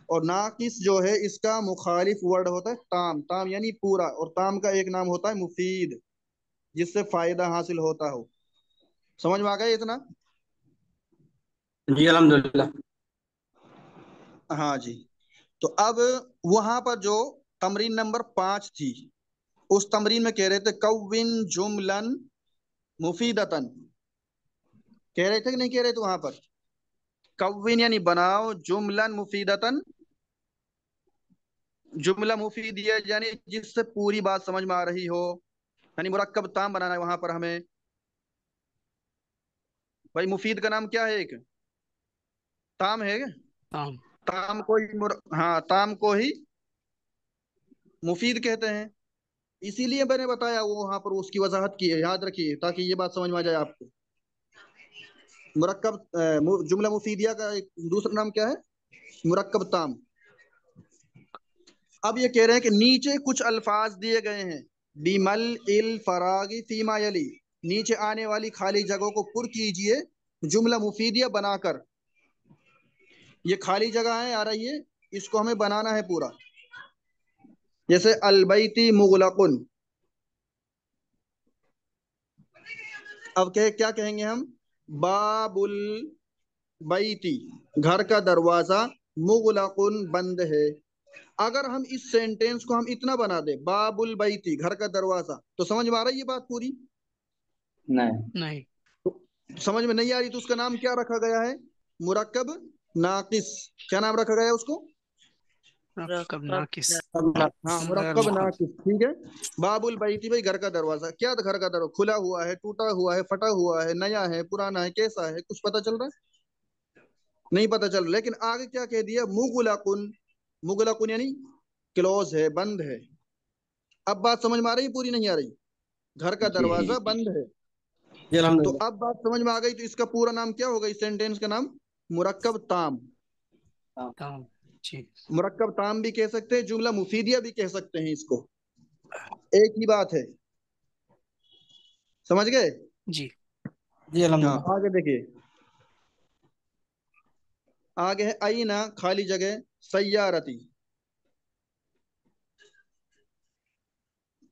और नाकिस जो है इसका मुखालिफ वर्ड होता है ताम। ताम यानी पूरा, और ताम का एक नाम होता है मुफीद, जिससे फायदा हासिल होता हो। समझ में आ गया इतना?
जी अल्हम्दुलिल्लाह।
हाँ जी। तो अब वहां पर जो तमरीन नंबर 5 थी, उस तमरीन में कह रहे थे कविन जुमलन मुफीदतन, कह रहे थे कि नहीं कह रहे थे वहां पर? कविन यानी बनाओ, जुमलन मुफीदतन, जुमला मुफीद ये यानी जिससे पूरी बात समझ में आ रही हो, यानी मुरक्कब ताम बनाना है वहां पर हमें। भाई मुफीद का नाम क्या है? एक ताम है।
हाँ।
ताम को ही हाँ, ताम को ही मुफीद कहते हैं। इसीलिए मैंने बताया वो वहां पर उसकी वजाहत की है, याद रखिए ताकि ये बात समझ में आ जाए आपको। मुरक्कब जुमला मुफीदिया का एक दूसरा नाम क्या है? मुरक्कब ताम। अब ये कह रहे हैं कि नीचे कुछ अल्फाज दिए गए हैं, बिमल इल फरागी फीमा यली, नीचे आने वाली खाली जगहों को पुर कीजिए जुमला मुफीदिया बनाकर। ये खाली जगह है आ रही है, इसको हमें बनाना है पूरा। जैसे अलबैती मुगलकुन, अब क्या कहेंगे हम? बाबुल बैती, घर का दरवाजा, मुगलकुन बंद है। अगर हम इस सेंटेंस को हम इतना बना दे, बाबुल बैती घर का दरवाजा, तो समझ में आ रही है बात पूरी?
नहीं।
नहीं।
समझ में नहीं आ रही तो उसका नाम क्या रखा गया है? मुरक्कब नाकिस। क्या नाम रखा गया है उसको?
मुरक्कब नाकिस।
हाँ,
गैर
मुरक्कब
मुफीद।
नाकिस, ठीक है। बाबुल बैती, भाई घर का दरवाजा, क्या घर का दरवाजा? खुला हुआ है, टूटा हुआ है, फटा हुआ है, नया है, पुराना है, कैसा है, कुछ पता चल रहा है? नहीं पता चल रहा। लेकिन आगे क्या कह दिया? मुगलकुन, मुगलकुन यानी क्लोज है, बंद है। अब बात समझ में आ रही है पूरी नहीं आ रही? घर का
जी
दरवाजा बंद है।
जी
तो
अल्हम्दुलिल्लाह।
अब बात समझ में आ गई, तो इसका पूरा नाम क्या होगा इस सेंटेंस का नाम? मुरक्कब ताम।
हाँ।
हाँ जी।
मुरक्कब ताम भी कह सकते हैं, जुमला मुफीदिया भी कह सकते हैं इसको, एक ही बात है। समझ गए?
जी।
जी
हाँ,
अल्हम्दुलिल्लाह।
आगे देखिए। आगे है अईना खाली जगह सैयारती।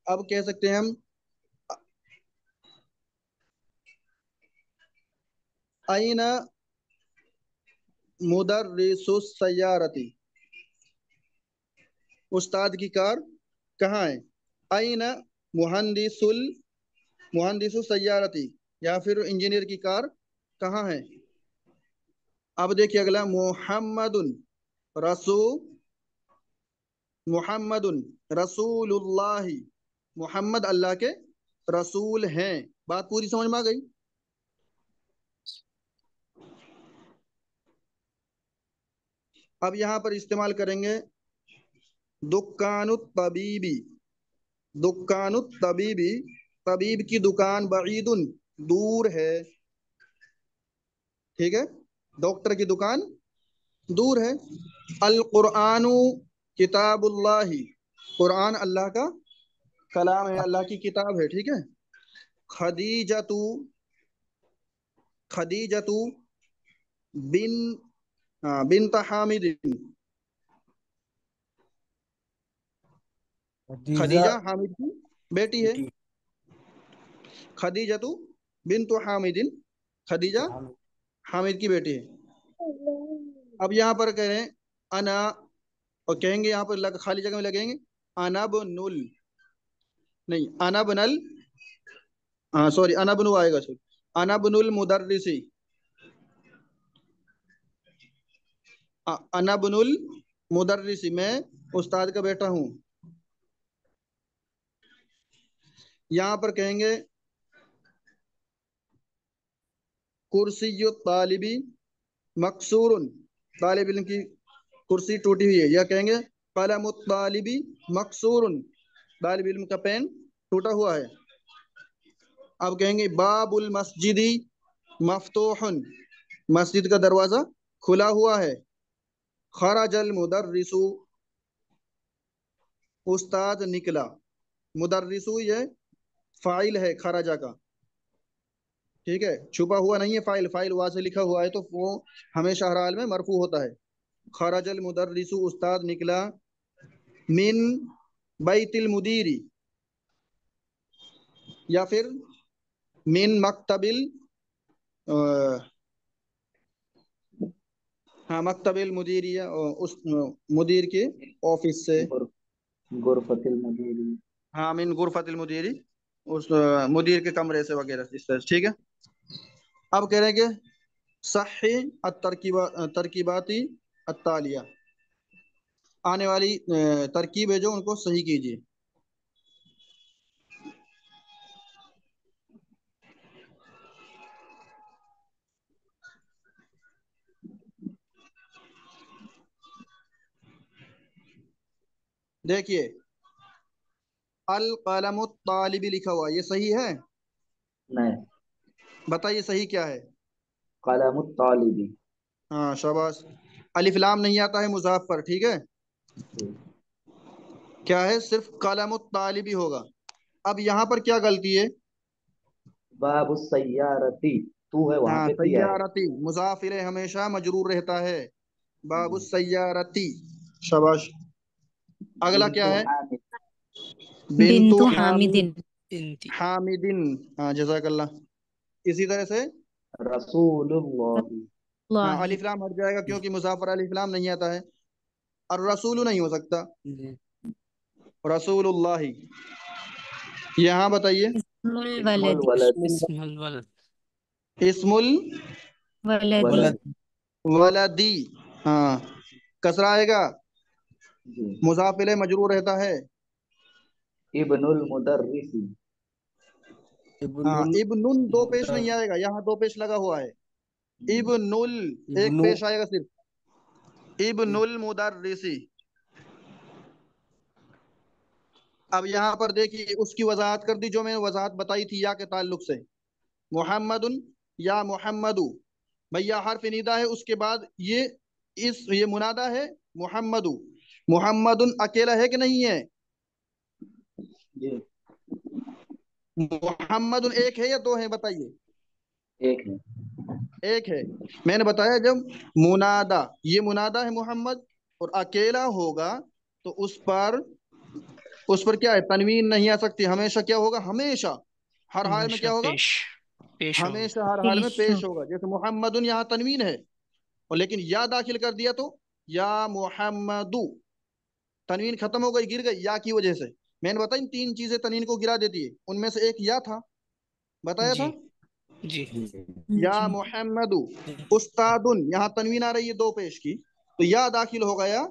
अब कह सकते हैं हम अईना मुदर्रिसुस सैयारती, उस्ताद की कार कहाँ है? अईना मुहंदिसुल मुहंदिसु सैयारती, या फिर इंजीनियर की कार कहाँ है? अब देखिए अगला, मुहम्मदुन रसू मुहम्मदुन रसूलुल्लाही, मुहम्मद अल्लाह के रसूल हैं। बात पूरी समझ में आ गई? अब यहां पर इस्तेमाल करेंगे दुकानुत तबीबी, दुकानुत तबीबी, तबीब की दुकान, बईदुन दूर है, ठीक है, डॉक्टर की दुकान दूर है। अल कुरानु किताबुल्लाही, कुरान अल्लाह का कलाम है, अल्लाह की किताब है, ठीक है। खदीजतु, खदीजतु बिन बिनत हामिदिन,
खदीजा
खदीजा हामिद की बेटी है।
बेटी।
खदीजतु बिनतु हामिदिन, खदीजा
तो हम
हामिद की बेटी है। अब यहाँ पर कह रहे हैं अना, और कहेंगे यहाँ पर खाली जगह में लगेंगे अनबनुल, नहीं अनबनल, हाँ सॉरी अनबनु आएगा, सॉरी अनबनुल मुदर्रिसी, अनबनुल मुदर्रिसी, मैं उस्ताद का बेटा हूँ। यहाँ पर कहेंगे कुर्सी तालिबी मकसूरुन, तालिब इल्म की कुर्सी टूटी हुई है, या कहेंगे कलम तालिबी मकसूरुन, तालिब इल्म का पेन टूटा हुआ है। अब कहेंगे बाबुल मस्जिदी मफ्तूहन, मस्जिद का दरवाजा खुला हुआ है। खराजल मुदर्रिसु, उस्ताद निकला। मुदर्रिसु ये फाइल है खराजा का, ठीक है, छुपा हुआ नहीं है फाइल, फाइल वहां से लिखा हुआ है तो वो हमेशा हर हाल में मरफू होता है। खराजल मुदर्रिसु, उस्ताद निकला। मिन बैतिल मुदीरी, या फिर मिन मकतबिल हाँ, मकतबिल मुदीरी, उस मुदीर के ऑफिस से।
गुरफतिल मदीरी।
हाँ, मिन गुरफतिल मुदीरी, उस मुदीर के कमरे से वगैरह इस तरह से, ठीक है। अब कह रहे हैं कि सही तरकीबाती अत्तालिया, आने वाली तरकीब है जो उनको सही कीजिए। देखिए, अल कलम तालिबी लिखा हुआ है, ये सही है?
नहीं,
बताइए सही क्या है।
कलम तालिबी।
हाँ, शाबाश। अलिफ लाम नहीं आता है मुजाफ पर, ठीक है। क्या है, सिर्फ कलम तालिबी होगा। अब यहाँ पर क्या गलती है?
बाबु सय्यारती, तू है वहां
हाँ,
पे, दिया है।
सैयारती मुजाफ इले हमेशा मजरूर रहता है। बाबू सैयारती, शाबाश। अगला क्या
बिन्तु
है?
हामिद।
बिन्तु
बिन्तु
हामिद,
हामिदिन।
इंती।
हामिदिन। हाँ, जजाकल्ला। इसी तरह से
रसूलुल्लाह।
हाँ,
अल्लाह।
अलिफ लाम हट जाएगा क्योंकि मुजाफर अलिफ लाम नहीं आता है। और रसूल नहीं हो सकता,
जी।
रसूलुल्लाही। यहाँ बताइए,
इस्मुल
इस्मुल
वलद।
वलद।
इस्मुल वलद।
इस्मुल
वलदी।
वलद।
वलदी। हाँ, कसरा आएगा,
जी।
मुजाफिले मजरूर रहता है।
इब्नुल मुदर्रिसी।
हाँ,
इब्नुल
इब्नुन दो पेश
मुदर
नहीं आएगा, यहाँ दो पेश लगा हुआ है। इब्नुल एक
इब्नु
पेश आएगा सिर्फ,
इब
इब्नुल मुदर्रिसी। अब यहाँ पर देखिए, उसकी वजाहत कर दी जो मैंने वजाहत बताई थी या के ताल्लुक से। मोहम्मदुन, या मोहम्मदू, भैया हर्फ निदा है, उसके बाद ये मुनादा है, मोहम्मदू। मोहम्मदुन अकेला है कि नहीं है?
जी।
मोहम्मदुन एक है या दो है, बताइए।
एक है।
एक है। मैंने बताया जब मुनादा, ये मुनादा है मोहम्मद, और अकेला होगा तो उस पर क्या है, तनवीन नहीं आ सकती, हमेशा क्या होगा, हमेशा हर हाल में
हमेशा
क्या होगा,
पेश पेश होगा।
हमेशा हर हाल में
पेशो।
पेश होगा। जैसे मोहम्मदुन यहाँ तनवीन है, और लेकिन या दाखिल कर दिया तो या मोहम्मदू, तनवीन खत्म हो गई, गिर गई या की वजह से। मैंने बताया इन तीन चीजें तनवीन को गिरा देती है, उनमें से एक या था, बताया
जी।
था।
जी।
या
जी।
मोहम्मदू, उस्तादुन यहाँ तनवीन आ रही है दो पेश की, तो या दाखिल हो गया।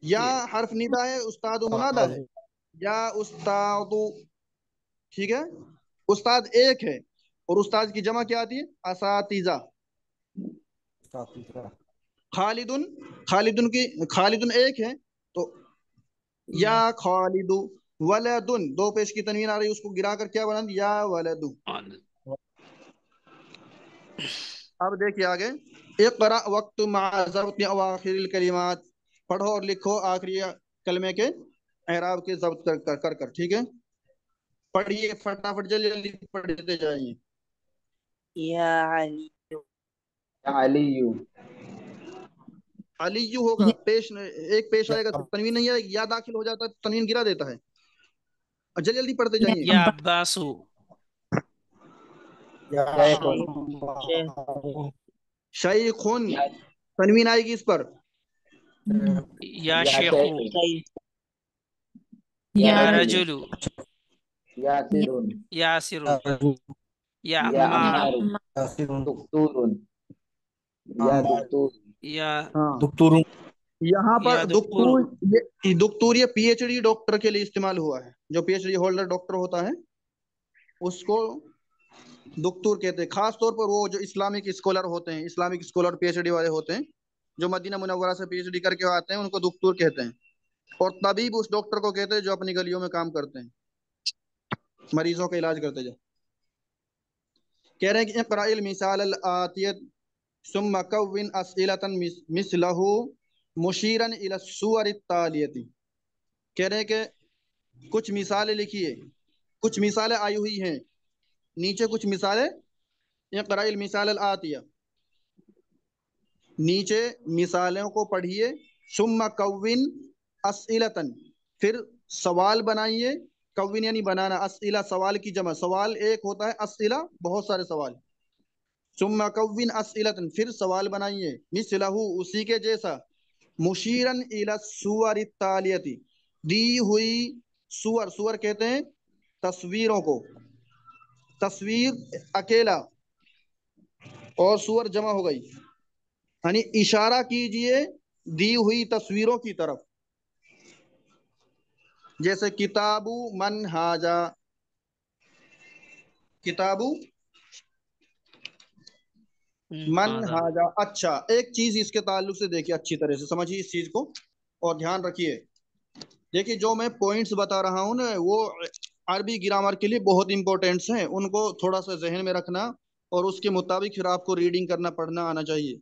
या
ये
हर्फ निदा है, उस्ताद मुनादा है, या उस्तादु, ठीक है। उस्ताद एक है, और उस्ताद की जमा क्या आती है, असातिजा। खालिदुन, खालिदुन एक है, तो या
या
खालिदु। वलदुन दो पेश की तनवीन आ रही है, उसको गिरा कर क्या बना दिया, या वलदु।
और
अब देखिए आगे, इक़रा वक्त माज़रत अवाखिरिल कलिमात, पढ़ो और लिखो आखिरी कलमे के एराब के जब्त कर, ठीक है। पढ़िए फटाफट, जल्दी जल्दी पढ़ते जाइए।
या अली।
अलीयू।
अलीयू होगा,
ये
पेश एक पेश आएगा तो तनवीन नहीं आएगी, या दाखिल हो जाता है तो तनवीन गिरा देता है। और जल्दी जल्दी पढ़ते
या
जाइए।
या अब्बासु।
शेखुन।
शेख।
शैखुन,
या
तनवीन आएगी इस पर।
या
या
शेखु।
शेख।
सही।
या
या
या
रजुल।
रजुलु।
यासिरुन।
यासिरुन। या
या
या
अम्मारु।
अम्मारु।
अम्मा।
दुक्तूरुन। या दुक्तूर।
या
हाँ,
दुक्तुरुन
यहाँ
या
पर
दुक्तुरु।
ये दुक्तूर ये पीएचडी डॉक्टर के लिए इस्तेमाल हुआ है, जो पीएचडी होल्डर डॉक्टर होता है उसको दुक्तूर कहते हैं। खास तौर पर वो जो इस्लामिक स्कॉलर होते हैं, इस्लामिक स्कॉलर पीएचडी वाले होते हैं, जो मदीना मुनव्वरा से पीएचडी करके आते हैं, उनको दुक्तूर कहते हैं। और तबीब उस डॉक्टर को कहते हैं जो अपनी गलियों में काम करते हैं, मरीजों का इलाज करते हैं। कह रहे हैं कि इक़राइल मिसाल अल आतियत सुम्मा कव्विन अस्इलतन मिसलहु मुशीरन इला सुवर तालियती। कह रहे हैं कि कुछ मिसालें लिखिए, कुछ मिसालें आई हुई हैं नीचे, कुछ मिसालें। इक़राइल मिसाल अल आतिया, नीचे मिसालों को पढ़िए। सुम्मा कव्विन अस्इलतन, फिर सवाल बनाइए। कव्विन यानी बनाना, अस्इला सवाल की जमा, सवाल एक होता है, अस्इला बहुत सारे सवाल। सुम्मा कव्विन अस्इलतन, फिर सवाल बनाइए, मिसलहू, उसी के जैसा, मुशीरन इला सुवर तालियती, दी हुई सुवर, सुवर कहते हैं तस्वीरों को, तस्वीर अकेला और सुवर जमा हो गई, यानी इशारा कीजिए दी हुई तस्वीरों की तरफ, जैसे किताबु मन हाजा, किताबु मन
हाजा।
हाजा। अच्छा, एक चीज इसके ताल्लुक से देखिए, अच्छी तरह से समझिए इस चीज को और ध्यान रखिए। देखिए जो मैं पॉइंट्स बता रहा हूं ना, वो अरबी ग्रामर के लिए बहुत इंपॉर्टेंट्स हैं, उनको थोड़ा सा जहन में रखना और उसके मुताबिक फिर आपको रीडिंग करना पढ़ना आना चाहिए।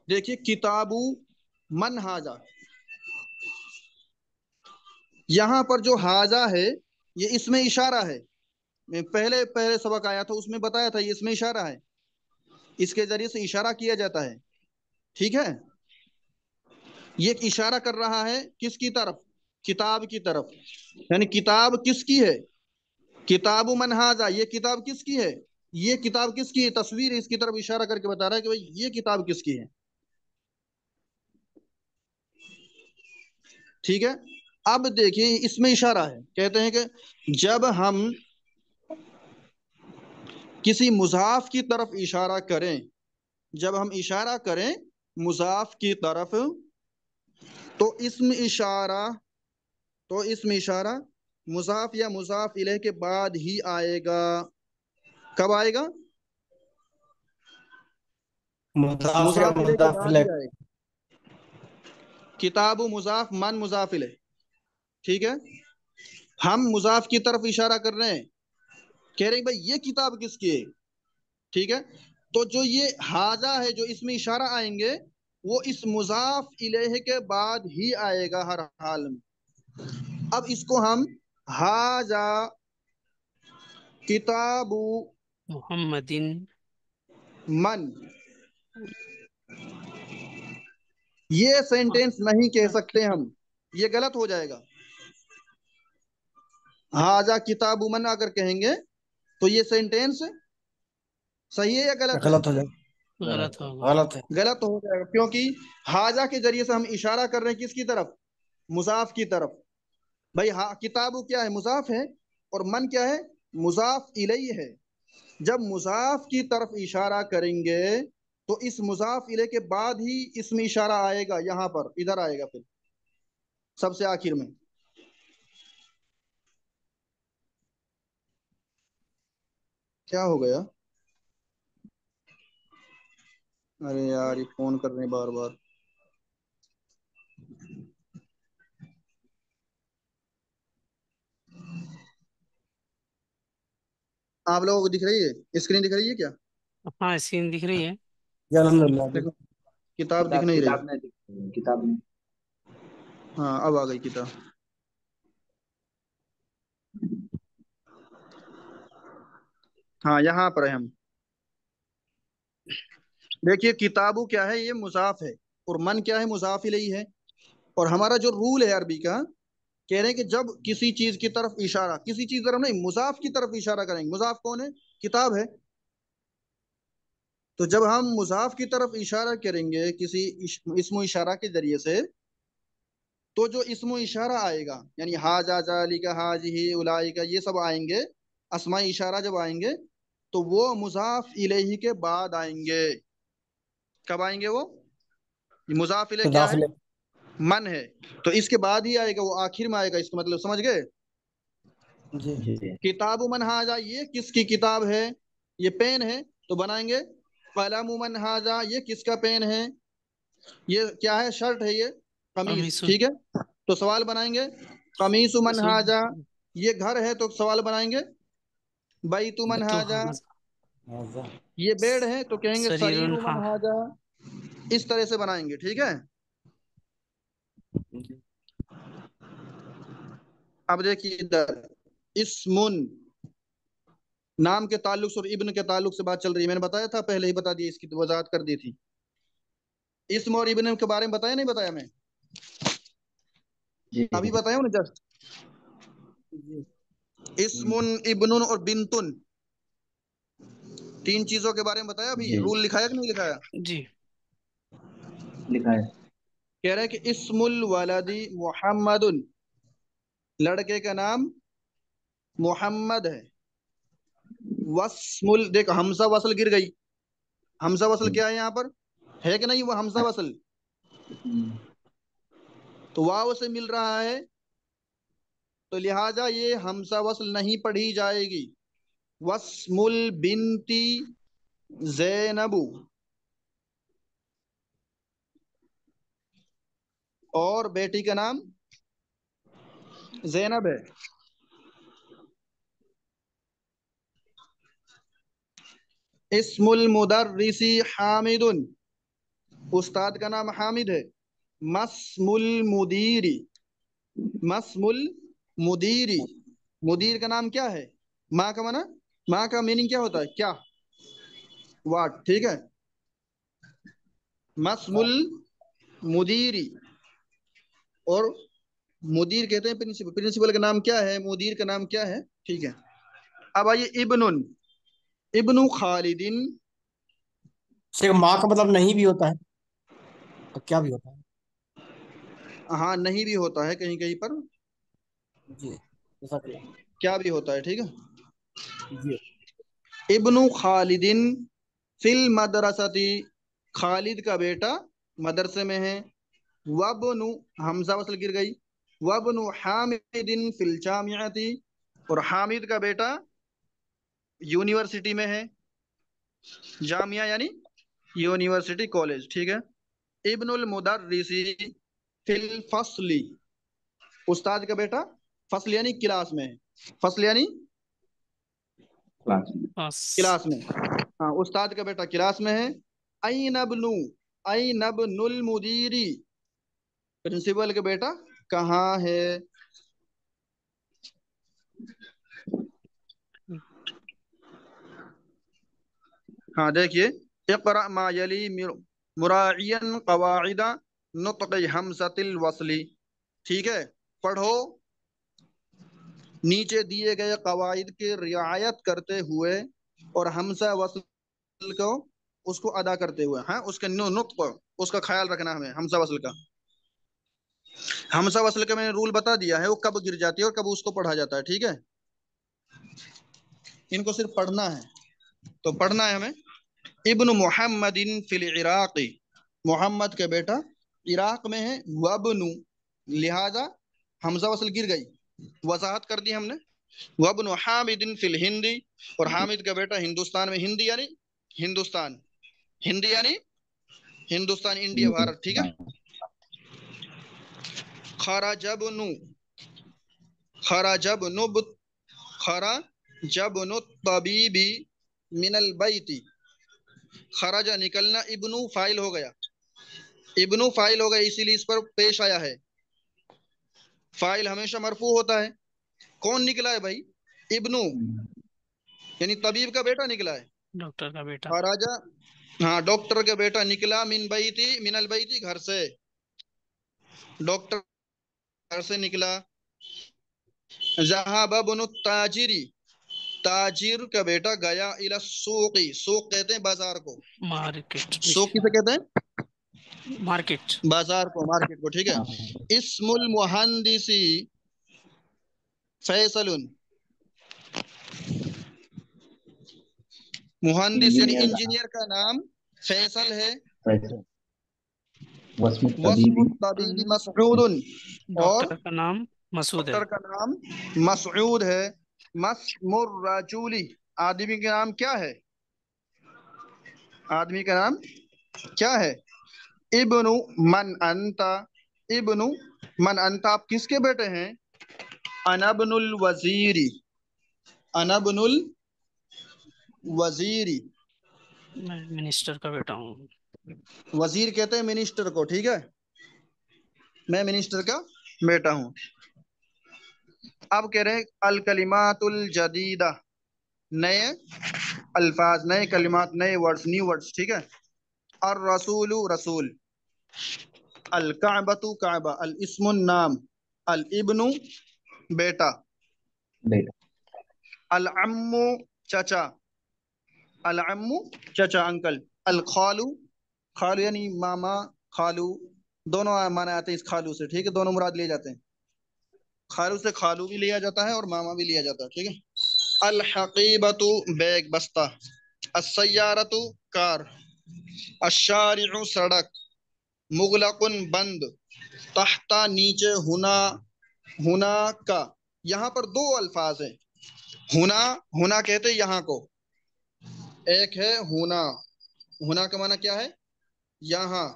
देखिए किताबु मन हाजा, यहाँ पर जो हाजा है ये इसमें इशारा है। मैं पहले पहले सबक आया था उसमें बताया था, ये इसमें इशारा है, इसके जरिए से इशारा किया जाता है। ठीक है, ये इशारा कर रहा है किसकी तरफ, किताब की तरफ, यानी किताब किसकी है, किताब मन हाजा, ये किताब किसकी है, ये किताब किसकी है, तस्वीर इसकी तरफ इशारा करके बता रहा है कि भाई ये किताब किसकी है। ठीक है, अब देखिए इसमें इशारा है, कहते हैं कि जब हम किसी मुजाफ की तरफ इशारा करें, जब हम इशारा करें मुजाफ की तरफ, तो इसमें इशारा, तो इसमें इशारा मुजाफ या मुजाफ इलेह के बाद ही आएगा। कब आएगा,
मुदाफ या
मुजाफ इलेह के
मुदाफ
बाद ही
इलैह।
आएगा। किताबु मुजाफ, मन मुजाफ इलेह। ठीक है, हम मुजाफ की तरफ इशारा कर रहे हैं, कह रहे हैं भाई ये किताब किसकी है। ठीक है, तो जो ये हाजा है जो इसमें इशारा आएंगे वो इस मुजाफ इलेह के बाद ही आएगा हर हाल में। अब इसको हम हाजा किताबु
मोहम्मदिन।
मन, ये सेंटेंस नहीं कह सकते हम, ये गलत हो जाएगा। हाजा किताबु मन अगर कहेंगे तो ये सेंटेंस सही है या गलत है,
गलत हो जाएगा।
गलत होगा।
गलत है।
गलत हो जाएगा, क्योंकि हाजा के जरिए से हम इशारा कर रहे हैं किसकी तरफ, मुजाफ की तरफ। भाई हा किताबु क्या है, मुजाफ है, और मन क्या है, मुजाफ इलई है। जब मुजाफ की तरफ इशारा करेंगे तो इस मुजाफ इले के बाद ही इसमें इशारा आएगा, यहां पर इधर आएगा, फिर सबसे आखिर में। क्या हो गया, अरे यार ये फोन कर रहे हैं बार बार। आप लोगों को दिख रही है, स्क्रीन दिख रही है क्या,
हाँ सीन दिख रही है।
या अल्हम्दुलिल्लाह।
देखो किताब दिख
किताब
नहीं
किताब
रही।
में दिखती है, किताब में।
हाँ अब आ गई किताब। हाँ यहाँ पर है हम। देखिए किताबु क्या है, ये मुजाफ है, और मन क्या है, मुजाफ इलैहि है। और हमारा जो रूल है अरबी का, कह रहे हैं कि जब किसी चीज की तरफ इशारा, किसी चीज की तरफ नहीं, मुजाफ की तरफ इशारा करेंगे, मुजाफ कौन है, किताब है। तो जब हम मुजाफ की तरफ इशारा करेंगे किसी इस्मो इशारा के जरिए से, तो जो इस्मो इशारा आएगा, यानी हाजा जालिका हाजिही उलाइका ये सब आएंगे, अस्मा इशारा जब आएंगे तो वो मुजाफ इलैहि के बाद आएंगे। कब आएंगे वो, मुजाफ इलैहि क्या
मुदाफ
है,
इलैह।
मन है, तो इसके बाद ही आएगा, वो आखिर में आएगा, इसका मतलब समझ गए।
जी।
जी।
किताब मन हाजा, ये किसकी किताब है, ये पेन है, तो बनाएंगे कलम मन हाजा, ये किसका पेन है, ये क्या है, शर्ट है, ये कमीज।
कमीसुन।
ठीक है, तो सवाल बनाएंगे कमीस मन हाजा, ये घर है तो सवाल बनाएंगे बैतु मन
तो
हाजा,
हाजा।
ये बेड है तो कहेंगे
शरीरुन
सरीरु मन
हाँ।
हाजा। इस तरह से बनाएंगे। ठीक है, अब देखिए इधर इस्मुन, नाम के ताल्लुक से और इब्न के ताल्लुक से बात चल रही है, मैंने बताया था, पहले ही बता दिया, इसकी वजाहत कर दी थी। इस्म और इब्न के बारे में बताया नहीं बताया मैं,
जी।
अभी बताया हूं ना जस्ट। इस्मुन इब्नुन और बिंतुन, तीन चीजों के बारे में बताया अभी,
जी
रूल लिखाया कि नहीं लिखाया?
जी।
लिखा है।
कह रहे हैं कि इस्मुल वलदी मुहम्मदुन, लड़के का नाम मोहम्मद है। वस्मुल, देखो हमजा वसल गिर गई। हमजा वसल क्या है यहाँ पर, है कि नहीं वो हमजा वसल?
हम्म,
तो वाव से मिल रहा है, तो लिहाजा ये हमजा वसल नहीं पढ़ी जाएगी। वस्मुल बिनती जैनबू, और बेटी का नाम जैनब है। इस्मुल मुदर्रिसी हामिदुन, उस्ताद का नाम हामिद है। मस्मुल मुदीरी, मस्मुल मुदीरी, मुदीर का नाम क्या है? माँ का माना, माँ का मीनिंग क्या होता है, क्या, वाट, ठीक है। मस्मुल मुदीरी, और मुदीर कहते हैं प्रिंसिपल, प्रिंसिपल का नाम क्या है, मुदीर का नाम क्या है, ठीक है। अब आइए इब्नुन, इब्नु खालिदिन।
शेख, माँ का मतलब नहीं भी होता है तो क्या भी होता है?
हाँ नहीं भी होता है कहीं कहीं पर,
जी, जैसा कि
क्या भी होता है, ठीक है।
जी।
इब्नु खालिदिन फिल मदरसती, खालिद का बेटा मदरसे में है। वब्नु, हमजा वसल गिर गई। वब्नु हामिदिन फिल जामिअती, और हामिद का बेटा यूनिवर्सिटी में है। जामिया यानी यूनिवर्सिटी कॉलेज, ठीक है। इब्नुल मुदर्रिसी फिल फसली, उस्ताद का बेटा फसल यानी क्लास में है। फसल यानी
क्लास में।
बस।
क्लास में, हाँ उस्ताद का बेटा क्लास में है। ऐनबनु, ऐनबनुल मुदीरी, प्रिंसिपल का बेटा कहाँ है? हाँ देखिए, इक़रा मा यली मुराइयन कवाइदा नुत्क़ हमज़तिल वस्ली, ठीक है। पढ़ो नीचे दिए गए कवाइद की रियायत करते हुए और हमजा वस्ल को, उसको अदा करते हुए, हाँ उसके नुत्क़, उसका ख्याल रखना हमें हमजा वस्ल का। हमजा वस्ल का मैंने रूल बता दिया है, वो कब गिर जाती है और कब उसको पढ़ा जाता है, ठीक है। इनको सिर्फ पढ़ना है, तो पढ़ना है हमें। इब्न मुहम्मदिन फिल इराक़ी, मोहम्मद के बेटा इराक में है। वब्नु, लिहाजा हमजा वसल गिर गई, वजाहत कर दी हमने। वब्नु हामिदिन फिल हिंदी, और हामिद का बेटा हिंदुस्तान में, हिंदी यानी हिंदुस्तान, हिंदी यानी हिंदुस्तान, इंडिया, भारत, ठीक है।
हिंदुस्तान।
खराजबनु, खराजबनु, खराजबनु तबीबी मिनल बैती, खराजा निकलना, इब्नु फाइल हो गया, इब्नु फाइल हो गया, इसीलिए इस पर पेश आया है। फाइल हमेशा मरफू होता है। कौन निकला है भाई? इब्नु, यानी तबीब का बेटा निकला है।
डॉक्टर का बेटा।
खराजा, हाँ डॉक्टर का बेटा निकला, मिन बैती, मिनल बैती घर से, डॉक्टर घर से निकला। जहाब इब्नु ताजिरी, ताजिर का बेटा गया, इला सूकी, सूक कहते हैं बाजार को,
मार्केट।
सूक किसे कहते हैं?
मार्केट।
बाजार को, मार्केट को, ठीक है। इस्मुल मुहंदिसी फैसलुन, मुहंदिस यानी
इंजीनियर का
इंजीनियर का नाम फैसल है।
फैसल। वस्म तबीबी
वस्मुत तबीबी मसऊदुन, और
डॉक्टर का नाम मसूद है।
डॉक्टर का नाम मसऊद है। मस्मुर रजूली, आदमी का नाम क्या है? आदमी का नाम क्या है? इब्नु मन अंता, इब्नु मन अंता, आप किसके बेटे हैं? अनबनुल वजीरी, अनबनुल वजीरी,
मैं मिनिस्टर का बेटा हूँ।
वजीर कहते हैं मिनिस्टर को, ठीक है। मैं मिनिस्टर का बेटा हूँ। अब कह रहे हैं अल कलिमातुल जदीदा, नए अल्फाज, नए कलिमात, नए वर्ड्स, न्यू वर्ड्स, ठीक है। और रसूलु रसूल, अल काबतु काबा, अल इस्मुन नाम, अल इब्नु बेटा,
बेटा।
अल अम्मु चाचा, अल अम्मू चाचा अंकल, अल खालू खालू यानी मामा खालू, दोनों माने आते हैं इस खालू से, ठीक है, दोनों मुराद लिए जाते हैं। खालू से खालू भी लिया जाता है और मामा भी लिया जाता है, ठीक है। अल हकीबतु बैग बस्ता, अस्सय्यारतु कार, अश्शारिउ सड़क, मुगलकुन बंद, तहता नीचे, हुना हुना का। यहाँ पर दो अल्फाज हैं। हुना, हुना कहते हैं यहाँ को, एक है हुना, हुना का माना क्या है, यहाँ,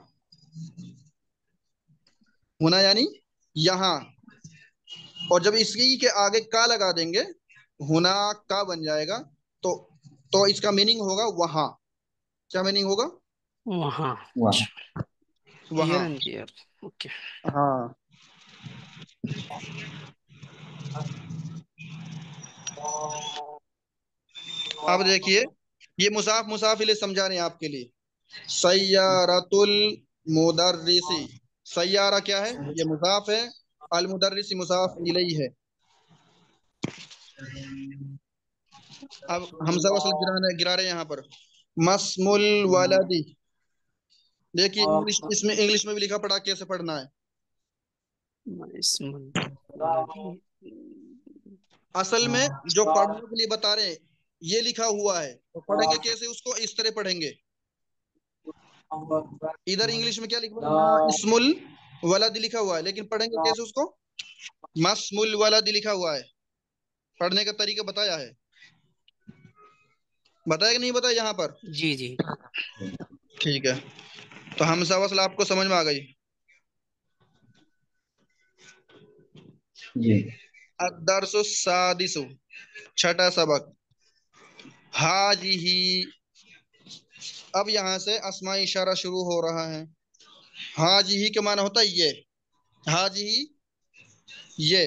हुना यानी यहाँ, और जब इसी के आगे का लगा देंगे हुना का बन जाएगा, तो इसका मीनिंग होगा वहां। क्या मीनिंग होगा,
वहाँ।
वहाँ।
क्लियर
वहां।
And clear. ओके।
हाँ। अब देखिए, ये मुसाफ मुसाफिले समझा रहे हैं आपके लिए। सय्यारतुल मुदर्रिसी, सय्यारा क्या है, ये मुसाफ है, अल मुदर्रिसी मुसाफ इलैहि है। अब हमजा वसल गिरा रहे हैं यहाँ पर। मस्मुल वलदी, देखिए इंग्लिश, इसमें इंग्लिश में भी लिखा पड़ा, कैसे पढ़ना है।
इसमें वालदी।
असल में जो पढ़ने के लिए बता रहे हैं ये लिखा हुआ है, तो पढ़ेंगे कैसे उसको, इस तरह पढ़ेंगे। इधर इंग्लिश में क्या लिखा हुआ है, मा इस्मुल वलद लिखा हुआ है, लेकिन पढ़ेंगे कैसे उसको, मस्मुल वलद लिखा हुआ है। पढ़ने का तरीका बताया है, बताया कि नहीं बताया यहाँ पर।
जी जी।
ठीक है, तो हमजा वसल आपको समझ में आ गई।
जी।
अदरसु सादिसु, छठा सबक, हाजिही। अब यहाँ से अस्मा इशारा शुरू हो रहा है। हाजिही के माना होता है ये, हाजिही ये,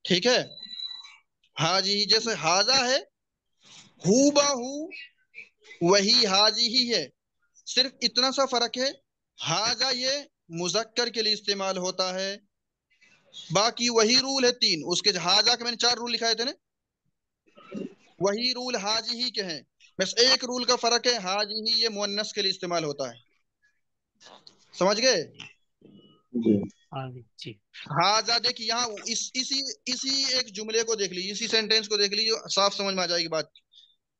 ठीक है। हाजिही जैसे हाजा है, हू बाहू वही हाजी ही है, सिर्फ इतना सा फर्क है, हाजा ये मुजक्कर के लिए इस्तेमाल होता है, बाकी वही रूल है तीन उसके। हाजा के मैंने चार रूल लिखाए थे ना, वही रूल हाजी ही के हैं, बस एक रूल का फर्क है, हाजी ही ये मुअन्नस के लिए इस्तेमाल होता है। समझ गए।
जी।
हाँ जी।
हाजा देखिए यहाँ इसी इसी एक जुमले को देख लीजिए, इसी सेंटेंस को देख लीजिए, साफ समझ में आ जाएगी बात।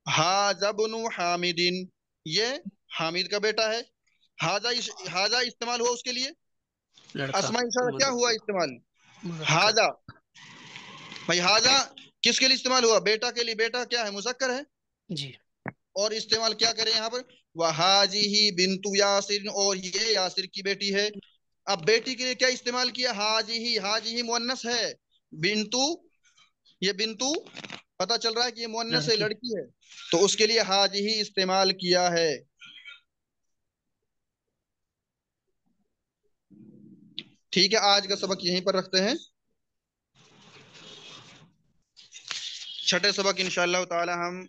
हाजा बुनु हामिदिन, ये हामिद का बेटा है। हाजा इस्तेमाल हुआ उसके लिए।
लड़का।
अस्मा इशारा क्या हुआ इस्तेमाल,
मुजक्कर।
हाजा। भाई हाजा किसके लिए इस्तेमाल हुआ, बेटा के लिए, बेटा क्या है, मुजक्कर है।
जी।
और इस्तेमाल क्या करें यहाँ पर, वहाजी ही बिंतु यासिर, और ये यासिर की बेटी है। अब बेटी के लिए क्या इस्तेमाल किया, हाजी ही मुअन्नस है, बिंतु, ये बिंतु पता चल रहा है कि ये मुअन्नस है,
लड़की।
लड़की है, तो उसके लिए हाजी ही इस्तेमाल किया है। ठीक है, आज का सबक यहीं पर रखते हैं। छठे सबक इंशाअल्लाह ताला हम